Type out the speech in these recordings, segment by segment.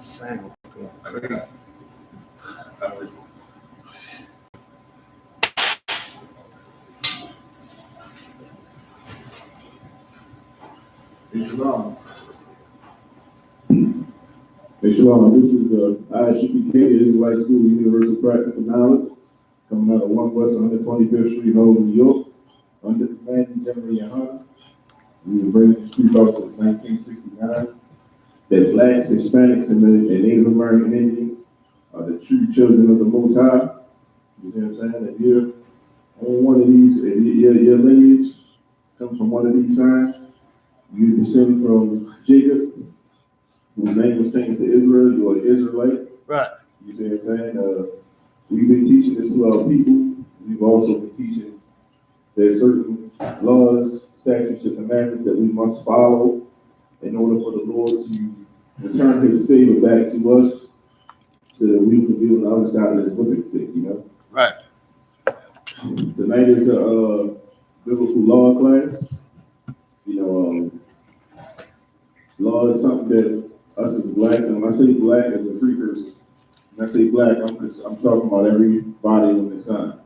Sound going crazy. Shalom. Hey, Shalom. This is the Isupk, Israelite School of Universal Practical Knowledge, coming out of 1 West 125th Street, Holden, New York, under the command of General Yohana. We've been bringing this truth out since 1969, that Blacks, Hispanics, and Native American Indians are the true children of the Most High. You see what I'm saying? If you're on one of these, if your lineage comes from one of these signs, you descend from Jacob, whose name was changed to Israel. You're an Israelite. Right. You see what I'm saying? We've been teaching this to our people. We've also been teaching there's certain laws, statutes, and commandments that we must follow in order for the Lord to return his favor back to us so that we can be on the other side of this whipping stick, you know? Right. Tonight is the biblical law class. You know, law is something that us as blacks, and when I say black as a precursor, when I say black, I'm talking about everybody on the sun.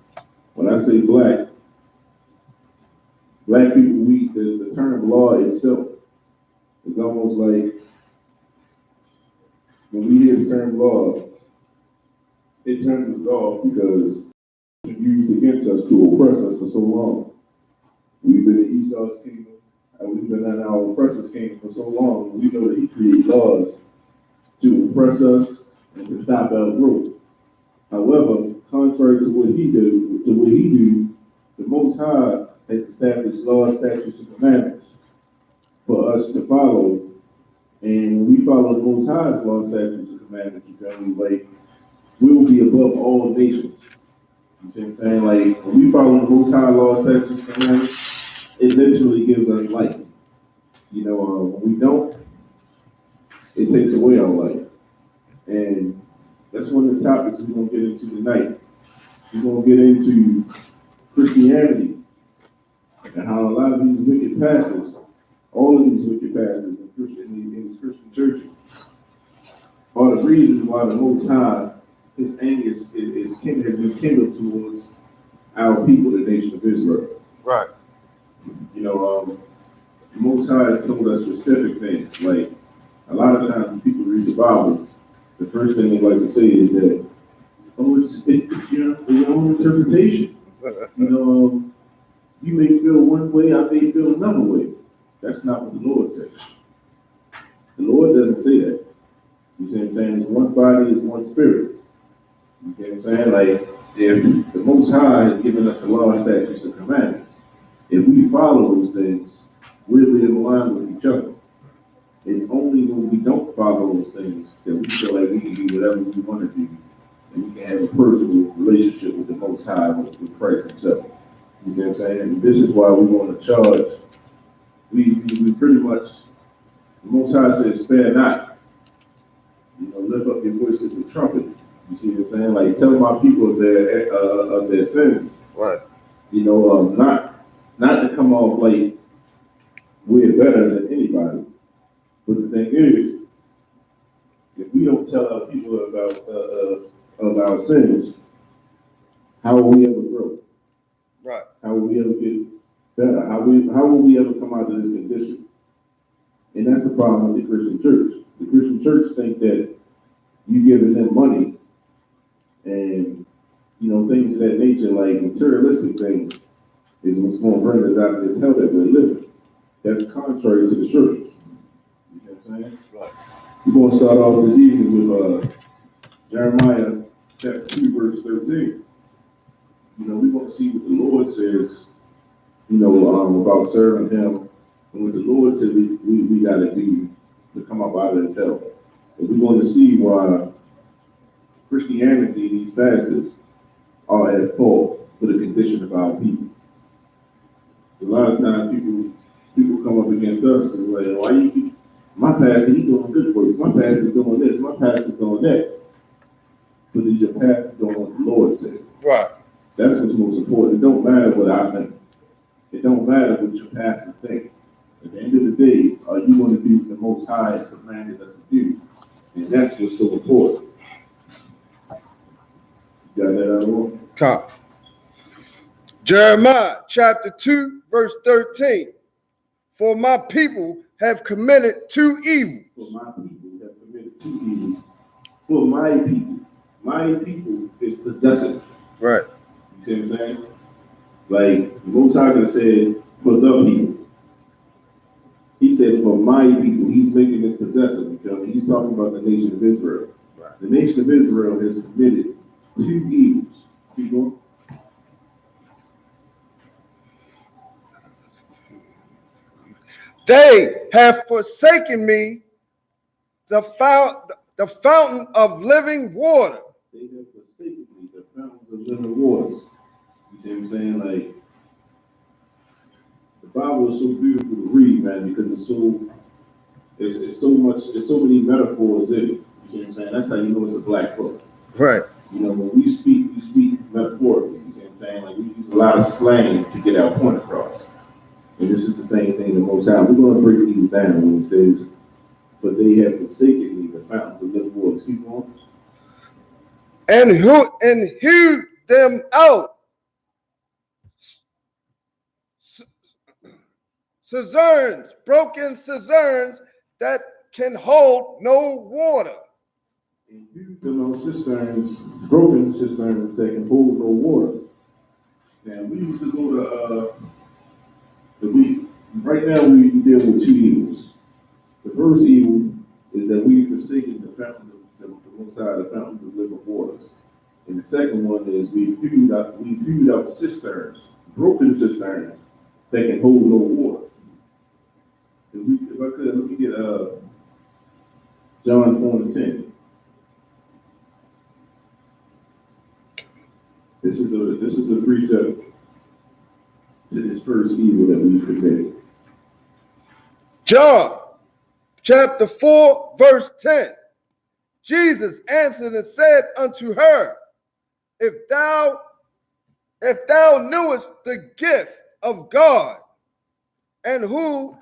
When I say black people, the term law itself is almost like, when we hear the term law, it turns us off because it's used against us to oppress us for so long. We've been in Esau's kingdom, and we've been in our oppressor's kingdom for so long. We know that he created laws to oppress us and to stop our growth. However, contrary to what he do, the Most High has established laws, statutes, and commandments for us to follow. And when we follow the Most High's laws, statutes, and commandments, you feel me? Like, we will be above all nations. You see what I'm saying? Like, when we follow the Most High laws, statutes, and commandments, it literally gives us life. You know, when we don't, it takes away our life. And that's one of the topics we're going to get into tonight. We're going to get into Christianity and how a lot of these wicked pastors, all of these wicked pastors in these Christian churches, are the reasons why the Most High, his anger has been kindled towards our people, the nation of Israel. Right. You know, the Most High has told us specific things. Like, a lot of times when people read the Bible, the first thing they like to say is that, oh, it's your own interpretation. You know, you may feel one way, I may feel another way. That's not what the Lord says. The Lord doesn't say that. You see what I'm saying? It's one body, it's one spirit. You see what I'm saying? Like, if the Most High has given us a law, statutes, and commandments, if we follow those things, we'll be in line with each other. It's only when we don't follow those things that we feel like we can do whatever we want to do, and we can have a personal relationship with the Most High, with Christ himself. You see what I'm saying? And this is why we want to charge. We pretty much, the Most High says, spare not. You know, lift up your voice as a trumpet. You see what I'm saying? Like, tell my people of their sins. Right. You know, not to come off like we're better than anybody. But the thing is, if we don't tell our people about our sins, how will we ever grow? Right. How will we ever get better? How will we ever come out of this condition? And that's the problem with the Christian church. The Christian church think that you giving them money and, you know, things of that nature, like materialistic things, is what's going to bring us out of this hell that we're living. That's contrary to the scriptures. You know what I'm saying? Right. We're going to start off this evening with Jeremiah chapter 2, verse 13. You know, we're going to see what the Lord says, you know, about serving him, and what the Lord says we got to do to come up out of this hell. And we're going to see why Christianity and these pastors are at fault for the condition of our people. A lot of times people come up against us and like, why you, my pastor, he doing good work, my pastor's doing this, my pastor's doing that. But is your pastor doing what the Lord said? Right. That's what's most important. It don't matter what I think. It don't matter what your pastor thinks. At the end of the day, are you going to do what the Most High has commanded us to do? And And that's what's so important. You got that out of Come. Jeremiah chapter 2, verse 13. For my people have committed two evils. For my people have committed two evils. For my people is possessive. Right. You see what I'm saying? Like the Most High could have said, for the people. He said, for my people. He's making this possessive because he's talking about the nation of Israel. Right. The nation of Israel has committed two evils. Keep going. They have forsaken me, the fountain of living water. They have forsaken me, the fountains of living waters. You see what I'm saying? Like, the Bible is so beautiful to read, man, because it's so many metaphors in it. You see what I'm saying? That's how you know it's a black book. Right. You know, when we speak metaphorically. You see what I'm saying? Like, we use a lot of slang to get our point across. And this is the same thing the Most High. We're going to break these down when it says, but they have forsaken me, the fountains of living waters. Keep on. And hewed them out. Broken cisterns that can hold no water. And hewed them out cisterns, broken cisterns that can hold no water. Now, we used to go to, right now we deal with two evils. The first evil is that we've forsaken the fountains of the Most High, the fountains of living waters. And the second one is we've hewed out cisterns, broken cisterns that can hold no water. If I could, let me get John 4:10. This is a precept to this first evil that we committed. John chapter 4, verse 10. Jesus answered and said unto her, if thou knewest the gift of God, and who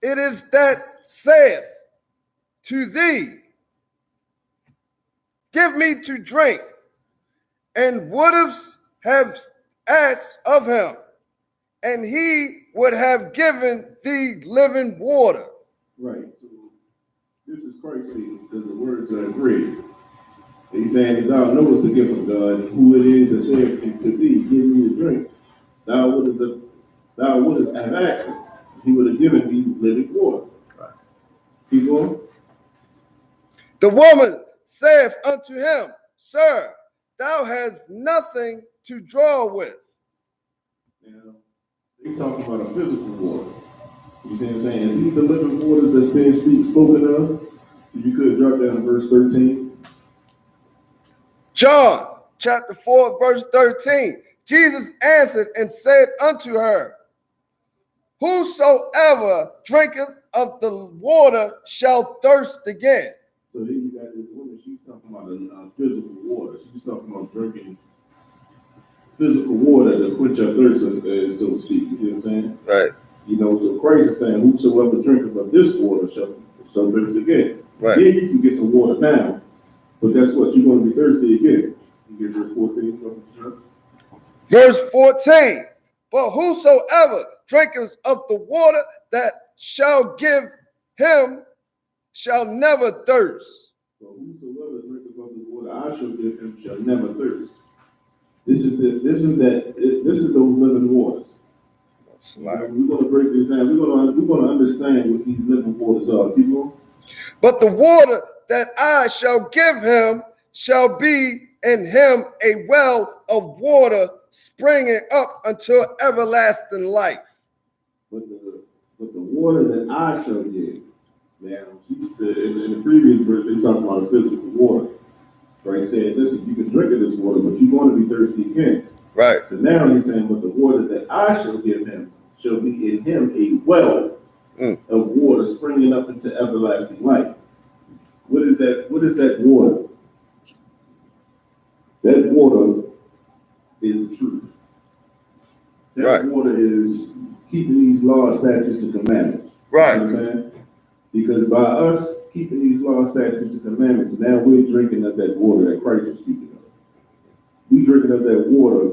it is that saith to thee, give me to drink, and wouldst have asked of him, and he would have given thee living water. Right. So this is Christ speaking because the words are agreed. He's saying, thou knowest the gift of God, and who it is that saith to thee, give me a drink. Thou wouldst have asked him. He would have given thee living water. Right. Keep going. The woman saith unto him, Sir, thou hast nothing to draw with. Now, they talking about a physical water. You see what I'm saying? Is these the living waters that's being spoken of? If you could drop down to verse 13. John chapter 4, verse 13. Jesus answered and said unto her, whosoever drinketh of the water shall thirst again. So then you got this woman, she's talking about a physical water. She's talking about drinking physical water to quench her thirst, so to speak. You see what I'm saying? Right. You know, so Christ is saying, whosoever drinketh of this water shall thirst again. Right. Yeah, you can get some water now, but guess what? You're going to be thirsty again. You get verse 14. Verse 14. But whosoever drinketh of the water that shall give him shall never thirst. So whosoever drinketh of the water I shall give him shall never thirst. This is those living waters. We're going to break this down. We're going to understand what these living waters are. Keep going. But the water that I shall give him shall be in him a well of water springing up until everlasting life. But the water that I shall give. Now, in the previous verse, they talk about physical water. Right? Saying, listen, you can drink of this water, but you're going to be thirsty again. Right. But now he's saying, but the water that I shall give him shall be in him a well of water springing up into everlasting life. What is that? What is that water? That water is the truth. That water is keeping these laws, statutes, and commandments. Right. You know what I'm saying? Because by us keeping these laws, statutes, and commandments, now we're drinking of that water that Christ was speaking of. We're drinking of that water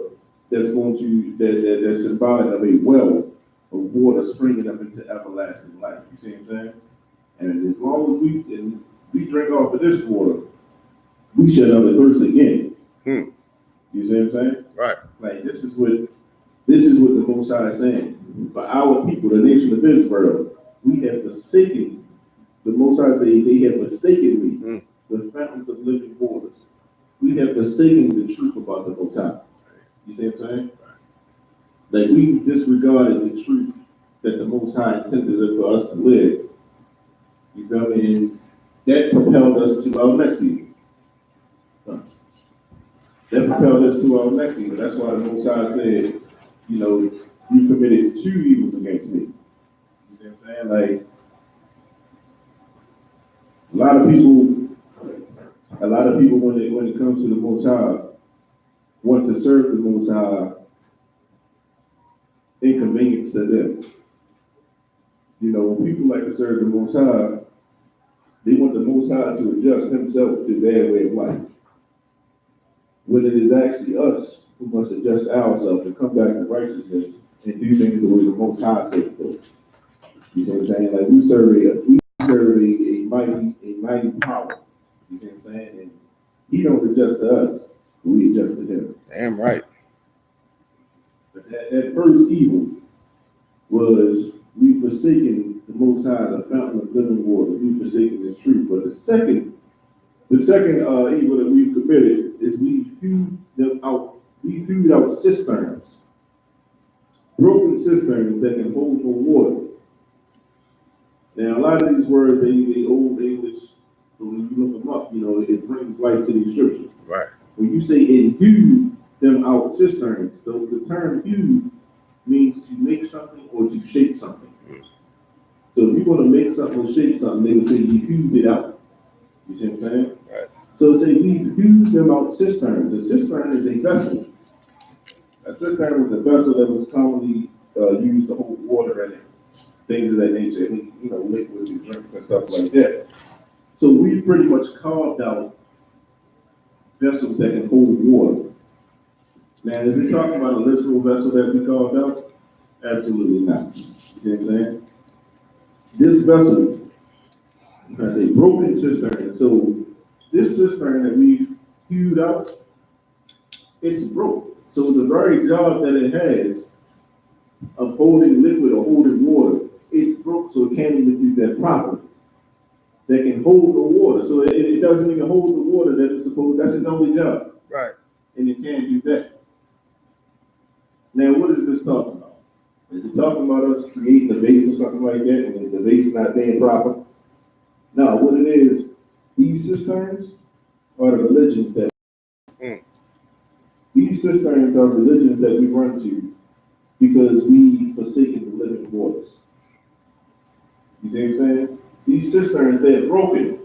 that's going to that's symbolic of a well of water springing up into everlasting life. You see what I'm saying? And as long as we drink off of this water, we shall never thirst again. You see what I'm saying? Right. Like this is what the Most High is saying. For our people, the nation of Israel, we have forsaken. The Most High say they have forsaken me, the fountains of living waters. We have forsaken the truth about the Most High. You see what I'm saying? Like we disregarded the truth that the Most High intended for us to live. You feel me? And that propelled us to our next evil. That propelled us to our next evil. That's why the Most High said, you know, you committed 2 evils against me. You see what I'm saying? Like a lot of people when it comes to the Most High want to serve the Most High inconvenience to them. You know, when people like to serve the Most High, they want the Most High to adjust himself to their way of life. When it is actually us who must adjust ourselves and come back to righteousness and do things the way the Most High said to. You see what I'm saying? Like we serve a mighty power. You see what I'm saying? And he don't adjust to us, but we adjust to him. Damn right. But that first evil was we forsaken the Most High, the fountain of living water. We forsaken His truth. But the second evil that we've committed is we hewed them out. We hewed out cisterns, broken cisterns that can hold no water. Now, a lot of these words, they old English, but when you look them up, you know, it brings life to these scriptures. Right. When you say and hew them out cisterns, the term hew means to make something or to shape something. So if you want to make something or shape something, they would say you hewed it out. You see what I'm saying? Right. So say we hewed them out cisterns. A cistern is a vessel. A cistern was a vessel that was commonly used to hold water in it, things of that nature, you know, liquids and drinks and stuff like that. So we pretty much carved out vessels that can hold water. Now, is it talking about a literal vessel that we carved out? Absolutely not. You see what I'm saying? This vessel, I say broken cistern. So this cistern that we've hewed out, it's broke. So the very job that it has of holding liquid or holding water, it's broke, so it can't even do that properly. That can hold the water. So it doesn't even hold the water that it's supposed, that's its only job. Right. And it can't do that. Now, what is this talking about? Is it talking about us creating a vase or something like that, and the vase not being proper? No, what it is, these cisterns are the religions that these cisterns are religions that we run to because we forsaken the living waters. You see what I'm saying? These cisterns, they're broken.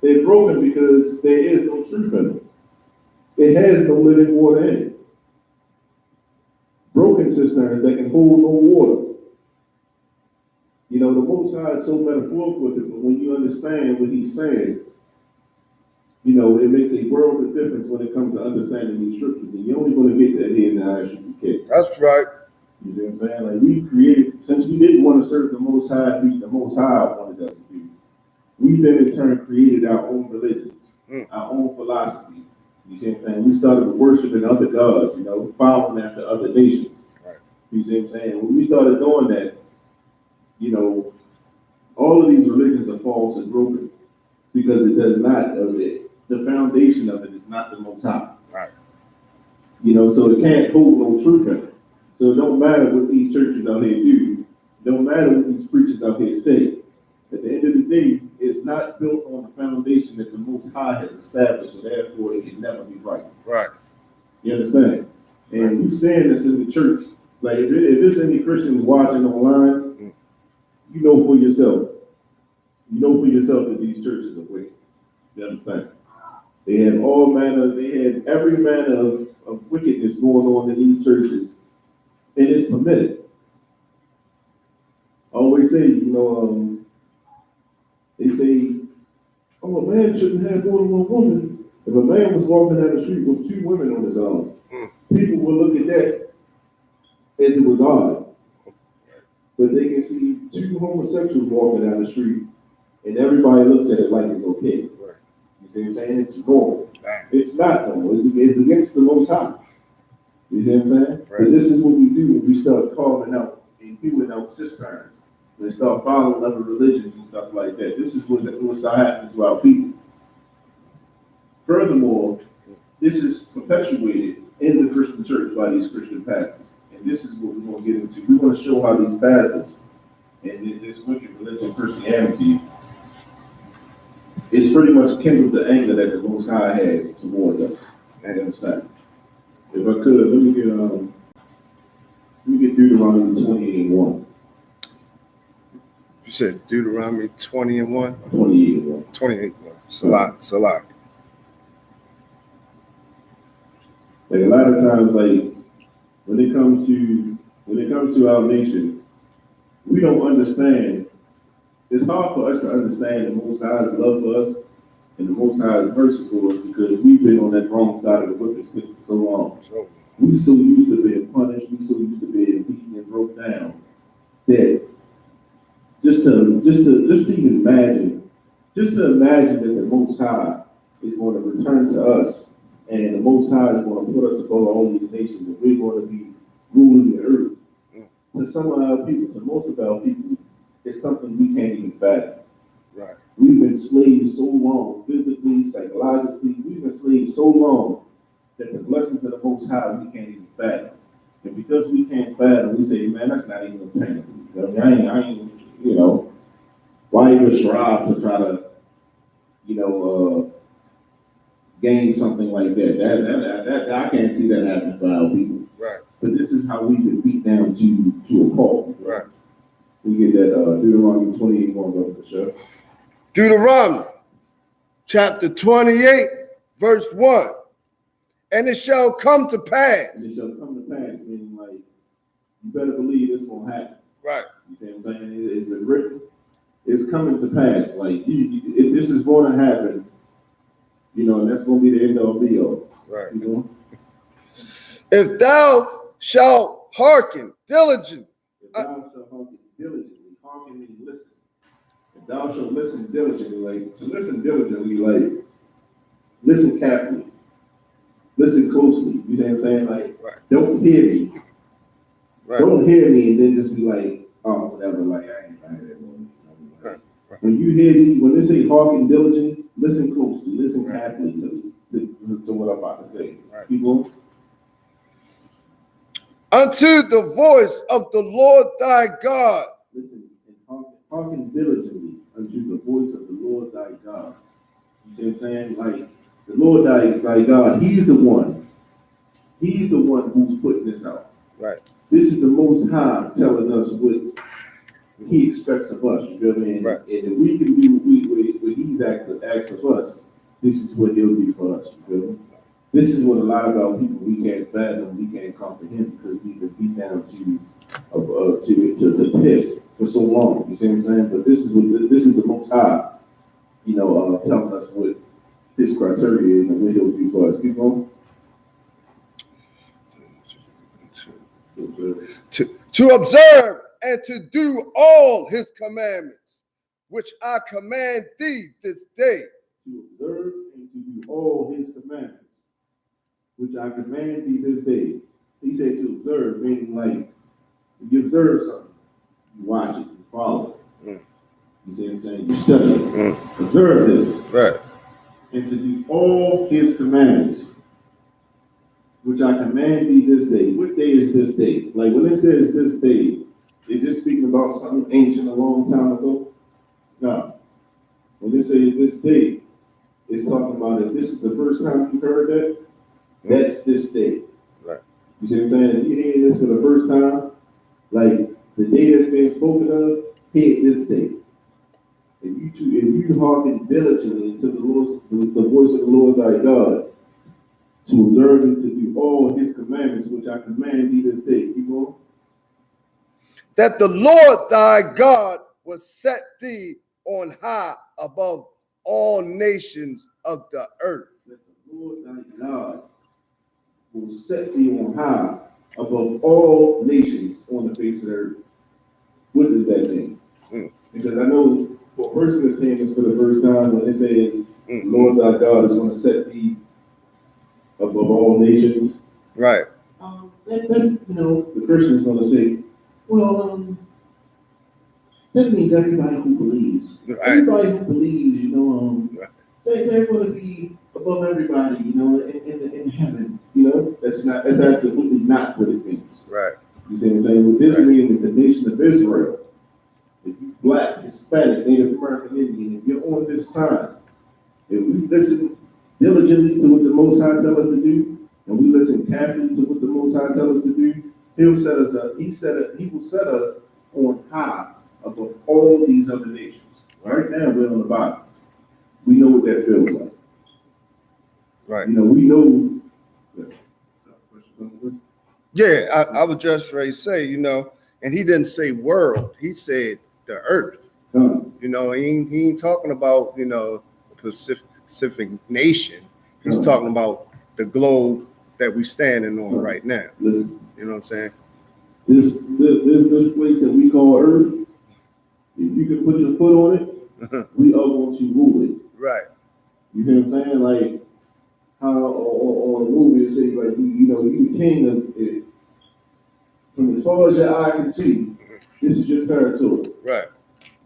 They're broken because there is no truth in them. It has no living water in it. Broken cisterns that can hold no water. You know, the Most High is so metaphorical with it, but when you understand what he's saying, you know, it makes a world of difference when it comes to understanding these scriptures. And you're only going to get that here in the Isupk. That's right. You see what I'm saying? Like we created, since we didn't want to serve the Most High, the Most High wanted us to do. We then in turn created our own religions, our own philosophy. You see what I'm saying? We started worshiping other gods, you know, following after other nations. Right. You see what I'm saying? When we started doing that, you know, all of these religions are false and broken because it does not, the foundation of it is not the Most High. Right. You know, so it can't hold no truth in it. So it don't matter what these churches out here do. It don't matter what these preachers out here say. At the end of the day, it's not built on the foundation that the Most High has established, so therefore it can never be right. Right. You understand? And you saying this in the church, like if there's any Christians watching online, you know for yourself. You know for yourself that these churches are wicked. You understand? They have every manner of wickedness going on in these churches, and it's permitted. I always say, you know, They say, oh, a man shouldn't have more than one woman. If a man was walking down the street with 2 women on his arm, people would look at that as it was odd. But they can see 2 homosexuals walking down the street, and everybody looks at it like it's okay. Right. You see what I'm saying? It's normal. It's not normal. It's against the Most High. You see what I'm saying? Right. But this is what we do when we start carving out and hewing out cisterns. When we start following other religions and stuff like that. This is what start happening to our people. Furthermore, this is perpetuated in the Christian church by these Christian pastors. And this is what we're going to get into. We're going to show how these pastors and this wicked religion, Christianity, it's pretty much kindled the anger that the Most High has towards us. You understand? If I could, let me get Deuteronomy 28:1. You said Deuteronomy 20:1? 28:1. 28:1. Salat. Like a lot of times, like when it comes to our nation, we don't understand. It's hard for us to understand the Most High's love for us and the Most High's mercy for us because we've been on that wrong side of the whipping stick for so long. We so used to being punished, we so used to being beaten and broke down that just to even imagine that the Most High is going to return to us and the Most High is going to put us above all these nations and we're going to be ruling the earth. To some of our people, to most of our people, it's something we can't even fathom. Right. We've been slaves so long, physically, psychologically, we've been slaves so long that the blessings of the Most High we can't even fathom. And because we can't fathom, we say, man, that's not even obtainable. I ain't, why even strive to try to, gain something like that? That I can't see that happening for our people. Right. But this is how we've been beat down to a pulp. Right. We get that Deuteronomy 28:1, brother, for sure. Deuteronomy chapter 28, verse 1. And it shall come to pass. And it shall come to pass, meaning like, you better believe it's going to happen. Right. You see what I'm saying? It's been written. It's coming to pass. Like, if this is going to happen, and that's going to be the end all be all. Right. If If thou shalt hearken diligently. thou shalt hearken diligently, hearken means listen. If thou shalt listen diligently, like, to listen diligently, like, listen carefully. Listen closely. You know what I'm saying? Like, Right. Don't hear me. Right. Don't hear me and then just be like, oh, whatever, like, I ain't trying to hear that one. Right. Right. When you hear me, when they say hearken diligently, listen closely, listen carefully to what I'm about to say. Right. People, Unto the voice of the Lord thy God. listen and hearken diligently unto the voice of the Lord thy God. You see what I'm saying? Like, the Lord thy God, He's the one who's putting this out. Right. This is the Most High telling us what He expects of us. You feel me? Right. And if we can do what He's asked of us, this is what He'll do for us. You feel me? This is what a lot of our people we can't fathom, we can't comprehend because we've been beat down to piss for so long. You see what I'm saying? But this is the Most High, telling us what His criteria is and what He'll do for us. Keep going. To observe and to do all His commandments, which I command thee this day. To observe and to do all His commandments, which I command thee this day. He said to observe, meaning like, if you observe something, you watch it, you follow it. You see what I'm saying? You study it. Observe this. Right. And to do all His commandments, which I command thee this day. What day is this day? Like when it says this day, is it speaking about something ancient a long time ago? No. When it says this day, it's talking about if this is the first time you've heard that, that's this day. Right. You see what I'm saying? If you hear this for the first time, like the day that's being spoken of, hear this day. If you hearken diligently to the voice of the Lord thy God, to observe and to do all His commandments, which I command thee this day. Keep going. That the Lord thy God will set thee on high above all nations of the earth. That the Lord thy God will set thee on high above all nations on the face of the earth. What does that mean? Because I know for a person that's saying this for the first time, when it says, the Lord thy God is going to set thee above all nations. Right. That the Christian is going to say, well, that means everybody who believes. Right. Everybody who believes, Right. they're going to be above everybody, in heaven. That's absolutely not what it means. Right. You see what I'm saying? What this means is the nation of Israel. If you Black, Hispanic, Native American, Indian, if you're on this time, if we listen diligently to what the Most High tells us to do, and we listen carefully to what the Most High tells us to do, He'll set us up. He will set us on high above all these other nations. Right now, we're on the bottom. We know what that feels like. Right. We know. Yeah, I was just ready to say, and he didn't say world, he said the earth. He ain't talking about, the Pacific nation. He's talking about the globe that we standing on right now. Listen, you know what I'm saying? This place that we call Earth, if you can put your foot on it, we are going to rule it. Right. You know what I'm saying? Like how on a movie it says, like, you the king of it. From as far as your eye can see, this is your territory. Right.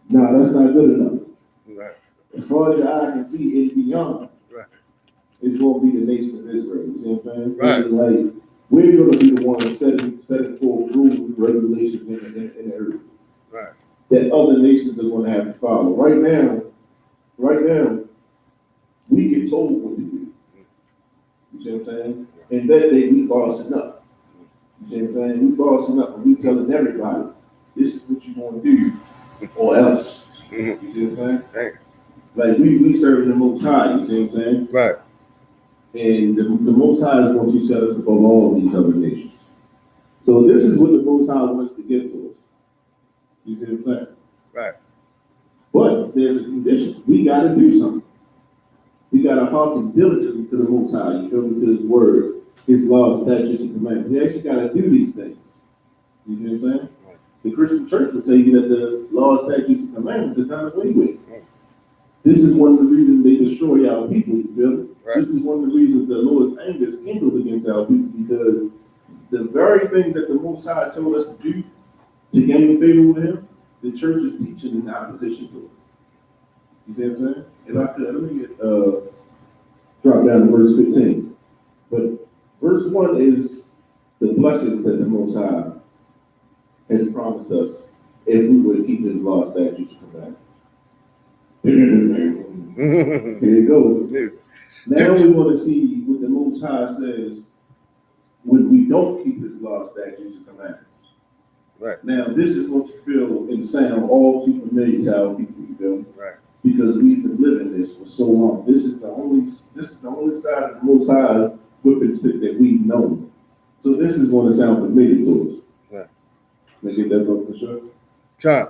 No, that's not good enough. Right. As far as your eye can see and beyond, right. It's going to be the nation of Israel. You see what I'm saying? Right. Like, we're going to be the ones setting forth rules and regulations in the earth. Right. That other nations are going to have to follow. Right now, we get told what to do. You see what I'm saying? And that day we bossing up. You see what I'm saying? We bossing up and we telling everybody, this is what you want to do, or else. You see what I'm saying? Like we serving the Most High. You see what I'm saying? Right. And the Most High is going to set us above all these other nations. So this is what the Most High wants to give to us. You see what I'm saying? Right. But there's a condition. We got to do something. We got to hearken diligently to the Most High. You feel me? To His words, His laws, statutes, and commandments. We actually got to do these things. You see what I'm saying? Right. The Christian church will tell you that the laws, statutes, and commandments are done away with. Right. This is one of the reasons they destroy our people. You feel me? Right. This is one of the reasons the Lord's anger is kindled against our people, because the very thing that the Most High told us to do to gain favor with Him, the church is teaching in opposition to it. You see what I'm saying? If I could, let me drop down to verse 15. But verse 1 is the blessings that the Most High has promised us if we would keep His law, statutes, and commandments. Here you go. Now we want to see what the Most High says when we don't keep His law, statutes, and commandments. Right. Now this is going to feel and sound all too familiar to our people, you feel? Right. Because we've been living this for so long. This is the only side of the Most High's whipping stick that we've known. So this is going to sound familiar to us. Right. Let's get that book for sure. Come.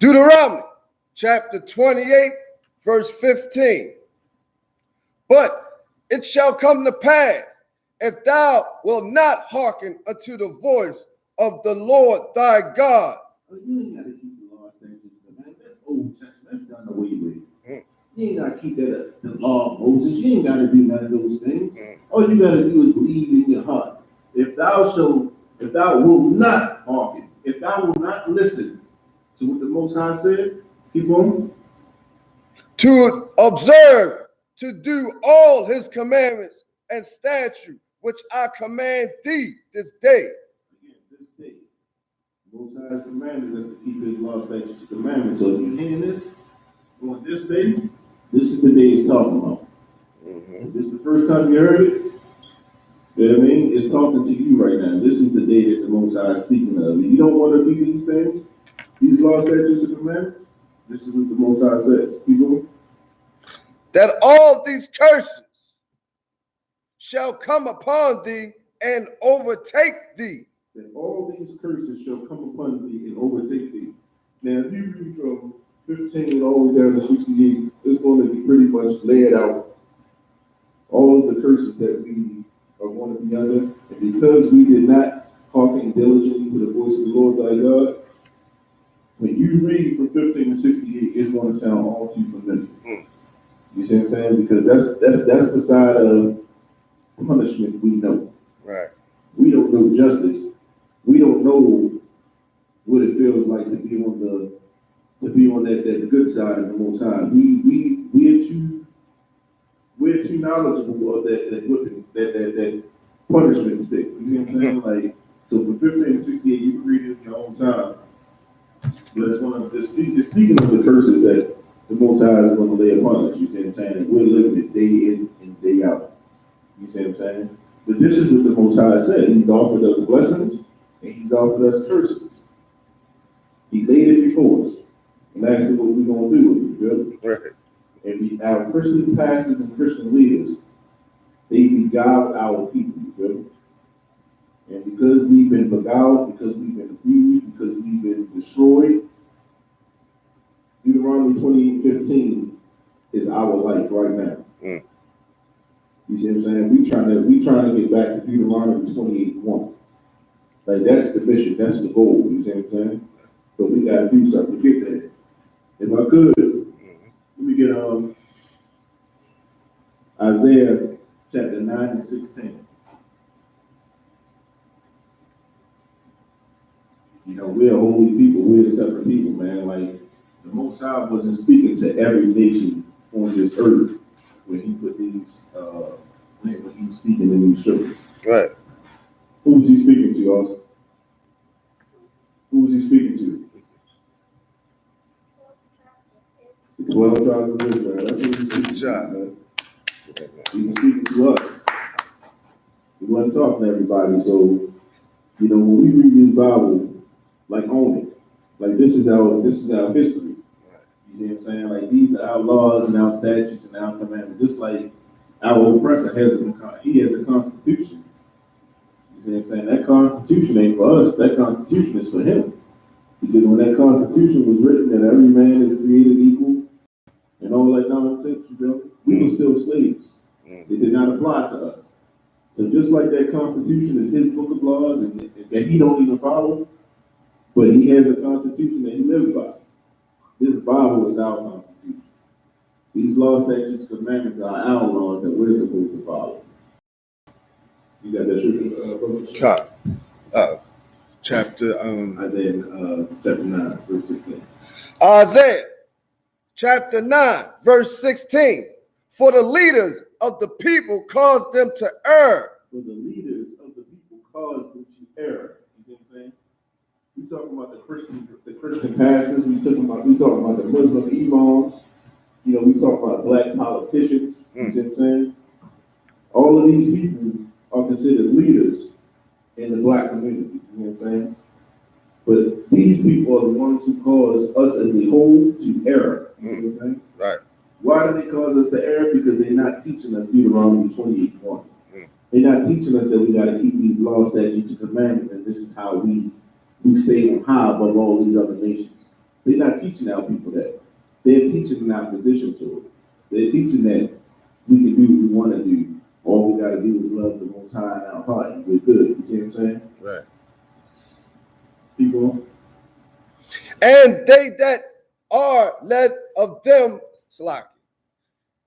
Deuteronomy chapter 28, verse 15. But it shall come to pass, if thou wilt not hearken unto the voice of the Lord thy God. Oh, you ain't got to keep the law, statutes, man. That's Old Testament. That's done away with. You ain't got to keep that the law of Moses. You ain't got to do none of those things. All you got to do is believe in your heart. If thou wilt not hearken, if thou wilt not listen to what the Most High said, keep on. To observe, to do all His commandments and statutes, which I command thee this day. Again, this day. The Most High has commanded us to keep His law, statutes, and commandments. So if you're hearing this, on this day, this is the day it's talking about. If this is the first time you heard it, you know what I mean? It's talking to you right now. This is the day that the Most High is speaking of. If you don't want to do these things, these law, statutes, and commandments, this is what the Most High says. Keep going. That all these curses shall come upon thee and overtake thee. That all these curses shall come upon thee and overtake thee. Now, if you read from 15 all the way down to 68, it's going to be pretty much laid out all of the curses that we are going to be under. And because we did not hearken diligently to the voice of the Lord thy God, when you read from 15 to 68, it's going to sound all too familiar. You see what I'm saying? Because that's the side of punishment we know. Right. We don't know justice. We don't know what it feels like to be on that good side of the Most High. We're too knowledgeable of that whipping, that punishment stick. You know what I'm saying? Like, so for 15 to 68, you can read it in your own time. But it's speaking of the curses that the Most High is going to lay upon us. You see what I'm saying? And we're living it day in and day out. You see what I'm saying? But this is what the Most High said. He's offered us blessings and he's offered us curses. He laid it before us. And that's what we're going to do with it, you Right. And our Christian pastors and Christian leaders, they beguiled our people, you feel? And because we've been beguiled, because we've been abused, because we've been destroyed, Deuteronomy 28:15 is our life right now. You see what I'm saying? We trying to get back to Deuteronomy 28:1. Like that's the mission, that's the goal. You see what I'm saying? But we got to do something to get there. If I could, let me get Isaiah chapter 9 and 16. You know, we're a holy people, we're a separate people, man. Like the Most High wasn't speaking to every nation on this earth when he put these when he was speaking in these scriptures. Right. Who was he speaking to, Austin? Who was he speaking to? The 12 tribes of Israel. That's what he was speaking to, man. He was speaking to us. He wasn't talking to everybody. So, you know, when we read this Bible, like own it. Like this is our history. You see what I'm saying? Like these are our laws and our statutes and our commandments. Just like our oppressor has a constitution. You see what I'm saying? That constitution ain't for us. That constitution is for him. Because when that constitution was written that every man is created equal and all that nonsense, you know, we were still slaves. It did not apply to us. So just like that constitution is his book of laws and that he don't even follow, but he has a constitution that he lives by. This Bible is our constitution. These laws, statutes, commandments are our laws that we're supposed to follow. You got that scripture? Chapter Isaiah chapter 9, verse 16. Isaiah chapter 9, verse 16. For the leaders of the people caused them to err. For the leaders of the people caused them to err. You see what I'm saying? We talking about the Christian pastors. We talking about the Muslim imams. You know, we talking about black politicians. You see what I'm saying? All of these people are considered leaders in the black community. You know what I'm saying? But these people are the ones who cause us as a whole to err. You know what I'm saying? Right. Why do they cause us to err? Because they're not teaching us Deuteronomy 28:1. They're not teaching us that we got to keep these laws, statutes, and commandments, and this is how we stay on high above all these other nations. They're not teaching our people that. They're teaching in opposition to it. They're teaching that we can do what we want to do. All we got to do is love the Most High in our heart, and we're good. You see what I'm saying? Right. People. And they that are led of them, slack.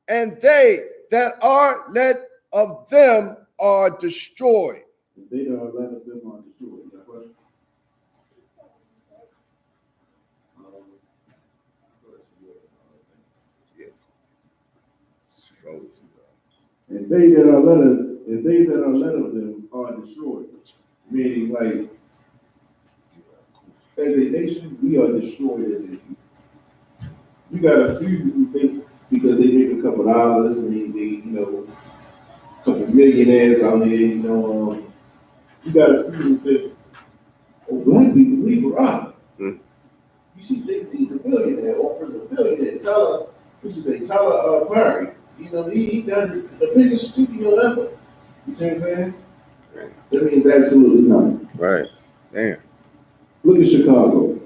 And they that are led of them are destroyed. And they that are led of them are destroyed. You got a question? And they that are led of them are destroyed. Meaning, like, as a nation, we are destroyed as a people. You got a few who think because they make a couple dollars, and they you know, a couple millionaires out here, you know, you got a few who think, oh, black people, we robbed. You see, he's a billionaire, Oprah's a billionaire. Tyler Perry, you know, he does the biggest studio ever. You see what I'm saying? That means absolutely nothing. Right. Damn. Look at Chicago.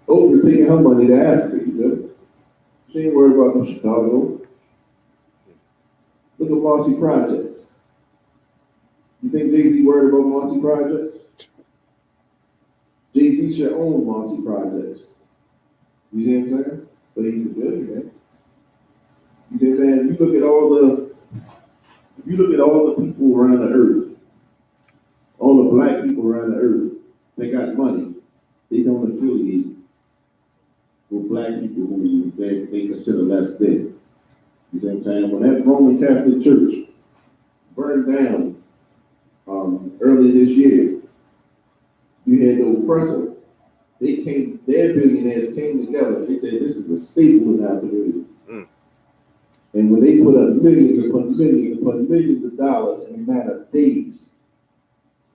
Oprah's taking her money to Africa, you know? She ain't worried about no Chicago. Look at Marcy Projects. You think Jay-Z worried about Marcy Projects? Jay-Z should own Marcy Projects. You see what I'm saying? But he's a billionaire. You see what I'm saying? If you look at all the people around the earth, all the black people around the earth, they got money. They don't affiliate with black people who they consider less than. You see what I'm saying? When that Roman Catholic Church burned down early this year, you had the oppressor. Their billionaires came together. They said this is a staple in our community. And when they put up millions upon millions upon millions of dollars in a matter of days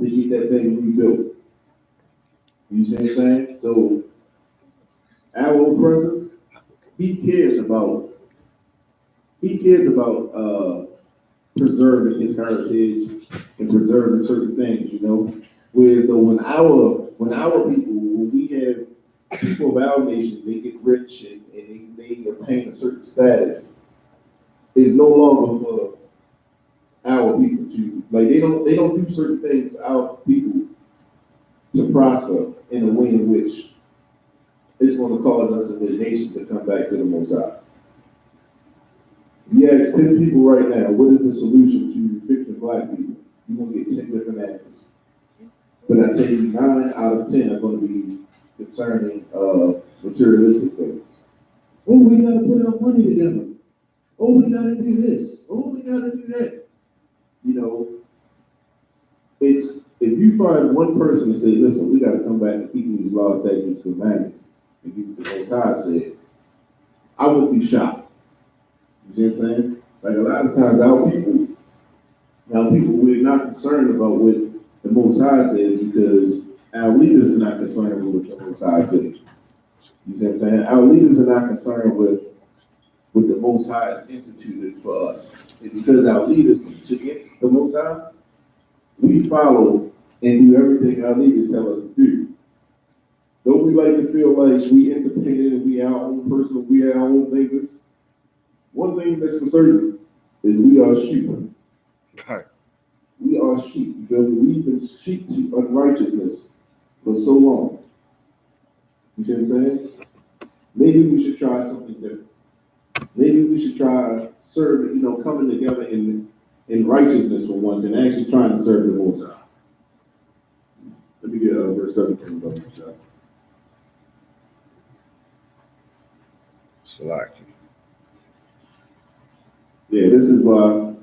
to get that thing rebuilt. You see what I'm saying? So our oppressor, he cares about preserving his heritage and preserving certain things, you know. Whereas though when we have people of our nation, they get rich and they obtain a certain status, it's no longer for our people to they don't do certain things for our people to prosper in a way in which it's going to cause us as a nation to come back to the Most High. You ask 10 people right now, what is the solution to fixing black people? You're going to get 10 different answers. But I tell you, 9 out of 10 are going to be concerning materialistic things. Oh, we got to put our money together. Oh, we got to do this. Oh, we got to do that. You know, it's if you find one person and say, listen, we got to come back and keep these laws, statutes, and commandments, and do what the Most High said, I would be shocked. You see what I'm saying? Like a lot of times our people, we're not concerned about what the Most High says because our leaders are not concerned with what the Most High says. You see what I'm saying? Our leaders are not concerned with what the Most High has instituted for us. And because our leaders teach against the Most High, we follow and do everything our leaders tell us to do. Don't we like to feel like we independent and we our own person, we our own thinkers? One thing that's for certain is we are sheep. Right. We are sheep because we've been sheep to unrighteousness for so long. You see what I'm saying? Maybe we should try something different. Maybe we should try serving, coming together in righteousness for once and actually trying to serve the Most High. Let me get verse 17 of the Salaki. Yeah, this is why,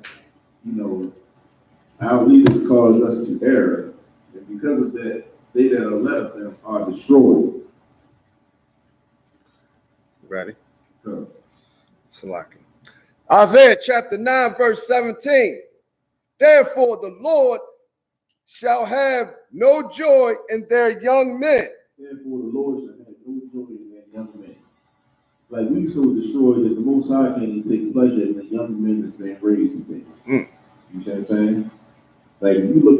our leaders cause us to err. And because of that, they that are left them are destroyed. Ready? Huh. Salaki. Isaiah chapter 9, verse 17. Therefore the Lord shall have no joy in their young men. Therefore the Lord shall have no joy in their young men. Like we so destroyed that the Most High can't even take pleasure in the young men that's being raised today. You see what I'm saying? Like if you look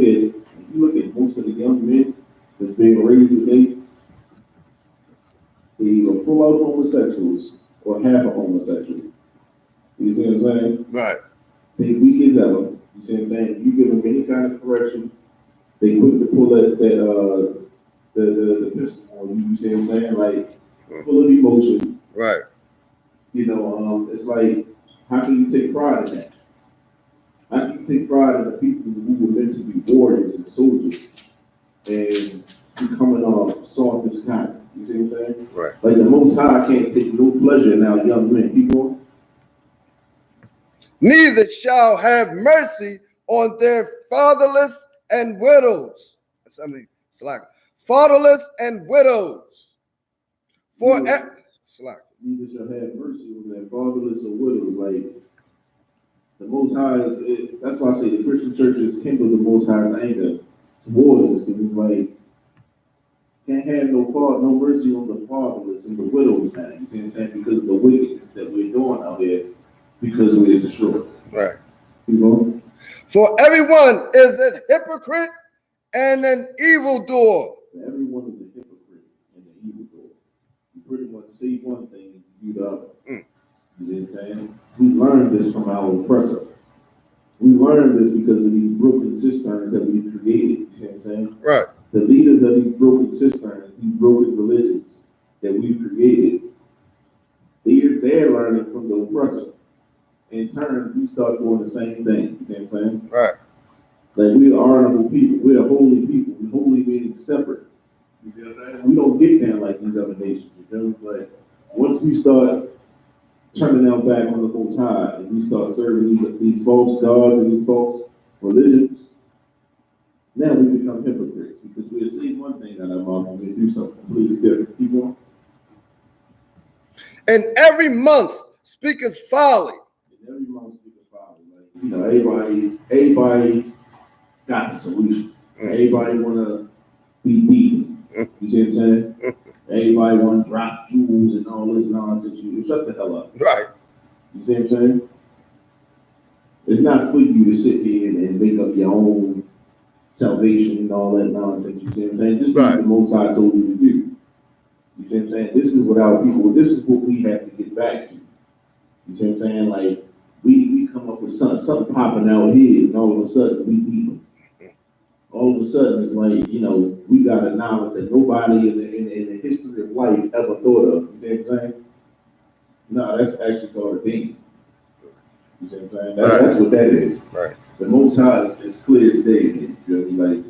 at most of the young men that's being raised today, they either full out homosexuals or half a homosexual. You see what I'm saying? Right. They weak as ever. You see what I'm saying? You give them any kind of correction, they quick to pull the pistol on you. You see what I'm saying? Like full of emotion. Right. It's like, how can you take pride in that? How can you take pride in the people who were meant to be warriors and soldiers and becoming off soft as cotton? You see what I'm saying? Right. Like the Most High can't take no pleasure in our young men. People. Neither shall have mercy on their fatherless and widows. Salaki. Fatherless and widows. Neither shall have mercy on their fatherless or widows. Like the Most High that's why I say the Christian churches kindle the Most High's anger towards us, because it's like can't have no mercy on the fatherless and the widows now. You see what I'm saying? Because of the wickedness that we're doing out here, because we're destroyed. Right. You know? For everyone is a hypocrite and an evildoer. Everyone is a hypocrite and an evildoer. You pretty much say one thing and do the other. You know what I'm saying? We learned this from our oppressor. We learned this because of these broken cisterns that we've created. You know what I'm saying? Right. The leaders of these broken cisterns, these broken religions that we've created, they're learning from the oppressor. In turn, we start doing the same thing. You see what I'm saying? Right. Like we're honorable people. We're holy people. We're holy meaning separate. You see what I'm saying? We don't get down like these other nations. You feel me? But once we start turning our back on the Most High and we start serving these false gods and these false religions, now we become hypocrites because we'll say one thing out of our mouth and we do something completely different. Keep on. And every month speaketh folly. And every month speaketh folly. Like, you know, everybody got the solution. Everybody wanna be deep. You see what I'm saying? Everybody wanna drop jewels and all this nonsense. You shut the hell up. Right. You see what I'm saying? It's not for you to sit here and make up your own salvation and all that nonsense. You see what I'm saying? Just do what the Most High told you to do. You see what I'm saying? This is what our people, this is what we have to get back to. You see what I'm saying? Like, we come up with something popping out here, and all of a sudden we people. All of a sudden it's like, you know, we got a knowledge that nobody in the history of life ever thought of. You see what I'm saying? No, that's actually called a demon. You see what I'm saying? That's what that is. Right. The Most High is clear as day. You feel me? Like,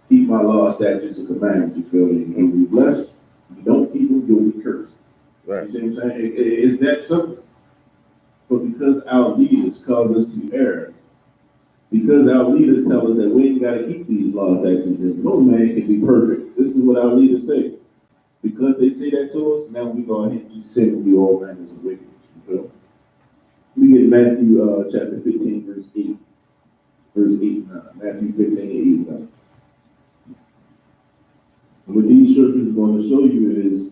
keep my law, statutes, and commandments. You feel me? You'll be blessed. If you don't keep them, you'll be cursed. Right. You see what I'm saying? It's that simple. But because our leaders cause us to err, because our leaders tell us that we ain't got to keep these laws, statutes, and no man can be perfect. This is what our leaders say. Because they say that to us, now we go ahead and sin and be all manners of wickedness. You know? We get Matthew chapter 15, verse 8. Verse 8 9. Matthew 15 and 8 9. And what these scriptures are going to show you is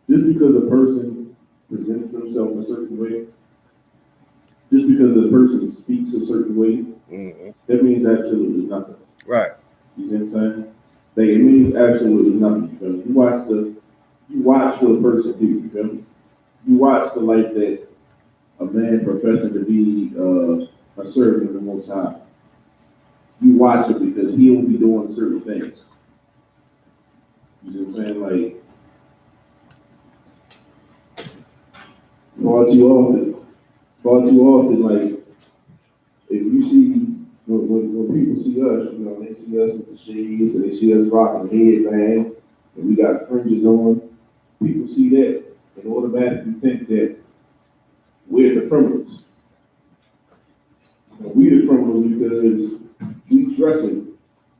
just because a person presents themselves a certain way, just because a person speaks a certain way, that means absolutely nothing. Right. You see what I'm saying? Like, it means absolutely nothing. You feel me? You watch what a person do. You feel me? You watch the life that a man professing to be a servant of the Most High. You watch it because he will be doing certain things. You see what I'm saying? Like, far too often, like, if you see, when people see us, you know, they see us with the shades, and they see us rocking headbands, and we got fringes on, people see that and automatically think that we're the criminals. And we the criminals because we dressing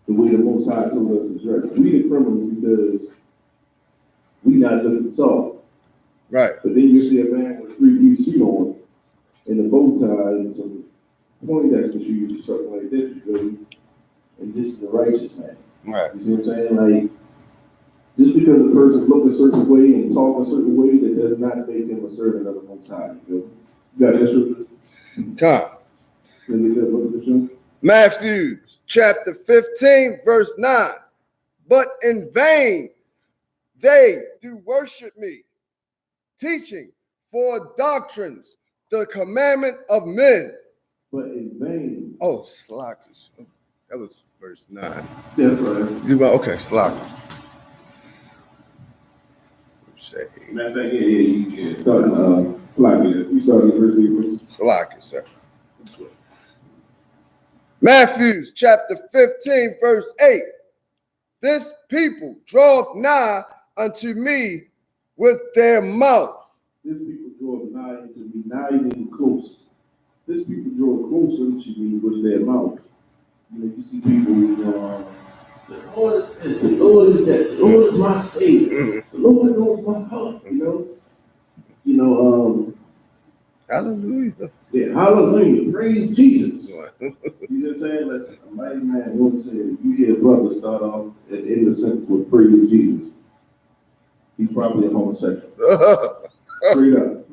the way the Most High told us to dress. We the criminals because we not looking soft. Right. But then you see a man with a three-piece suit on and a bow tie and some Poindexter shoes or something like this, and this is a righteous man. Right. You see what I'm saying? Like, just because a person look a certain way and talk a certain way, that does not make him a servant of the Most High. You got that scripture? Come. Let me get look at the show. Matthew chapter 15, verse 9. But in vain they do worship me, teaching for doctrines the commandment of men. But in vain. Oh, slackish. That was verse 9. That's right. Okay, slackish. Say. Matter of fact, you can start slackish. You started verse 8. Slackish, sir. Matthew chapter 15, verse 8. This people draweth nigh unto me with their mouth. This people draw nigh unto me, not even close. This people draw closer to me with their mouth. You know, you see people, the Lord is this, the Lord is that, the Lord is my Savior, the Lord knows my heart, you know, Hallelujah. Yeah, hallelujah, praise Jesus. You know what I'm saying? Listen, a mighty man once said, you hear a brother start off at the end of the sentence with praise Jesus, he's probably a homosexual. Straight up.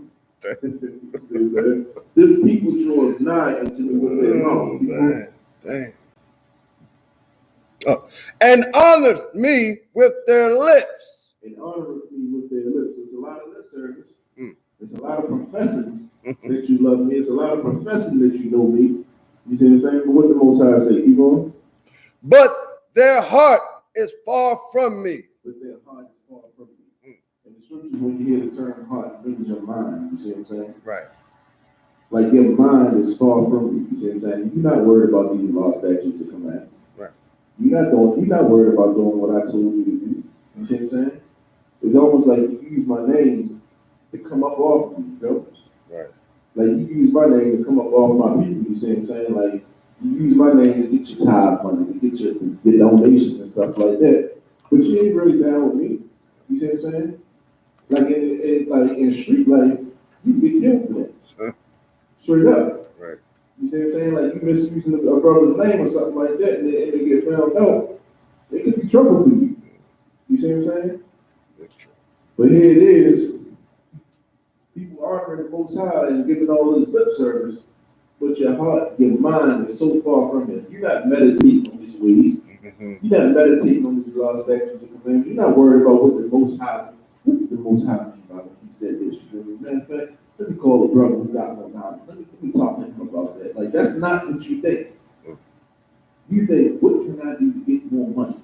This people draw nigh unto me with their mouth. Dang. And honors me with their lips. And honors me with their lips. There's a lot of lip service. It's a lot of professing that you love me. It's a lot of professing that you know me. You see what I'm saying? But what the Most High say? Keep going. But their heart is far from me. But their heart is far from me. And the scriptures, when you hear the term heart, it brings your mind. You see what I'm saying? Right. Like your mind is far from you. You see what I'm saying? You're not worried about these law, statutes, and commandments. Right. You're not worried about doing what I told you to do. You see what I'm saying? It's almost like you use my name to come up off of you, you know? Right. Like you use my name to come up off my people, you see what I'm saying? Like you use my name to get your tithe money, to get your donations and stuff like that. But you ain't really down with me. You see what I'm saying? Like in street life, you get killed for that. Straight up. Right. You see what I'm saying? Like you misusing a brother's name or something like that, and they get found out. It could be trouble for you. You see what I'm saying? That's true. But here it is. People honoring the Most High and giving all this lip service, but your heart, your mind is so far from it. You're not meditating on these ways. You're not meditating on these law, statutes, and commandments. You're not worried about what the Most High means about what he said this. Matter of fact, let me call a brother who got no knowledge. Let me talk to him about that. Like, that's not what you think. You think, what can I do to get more money?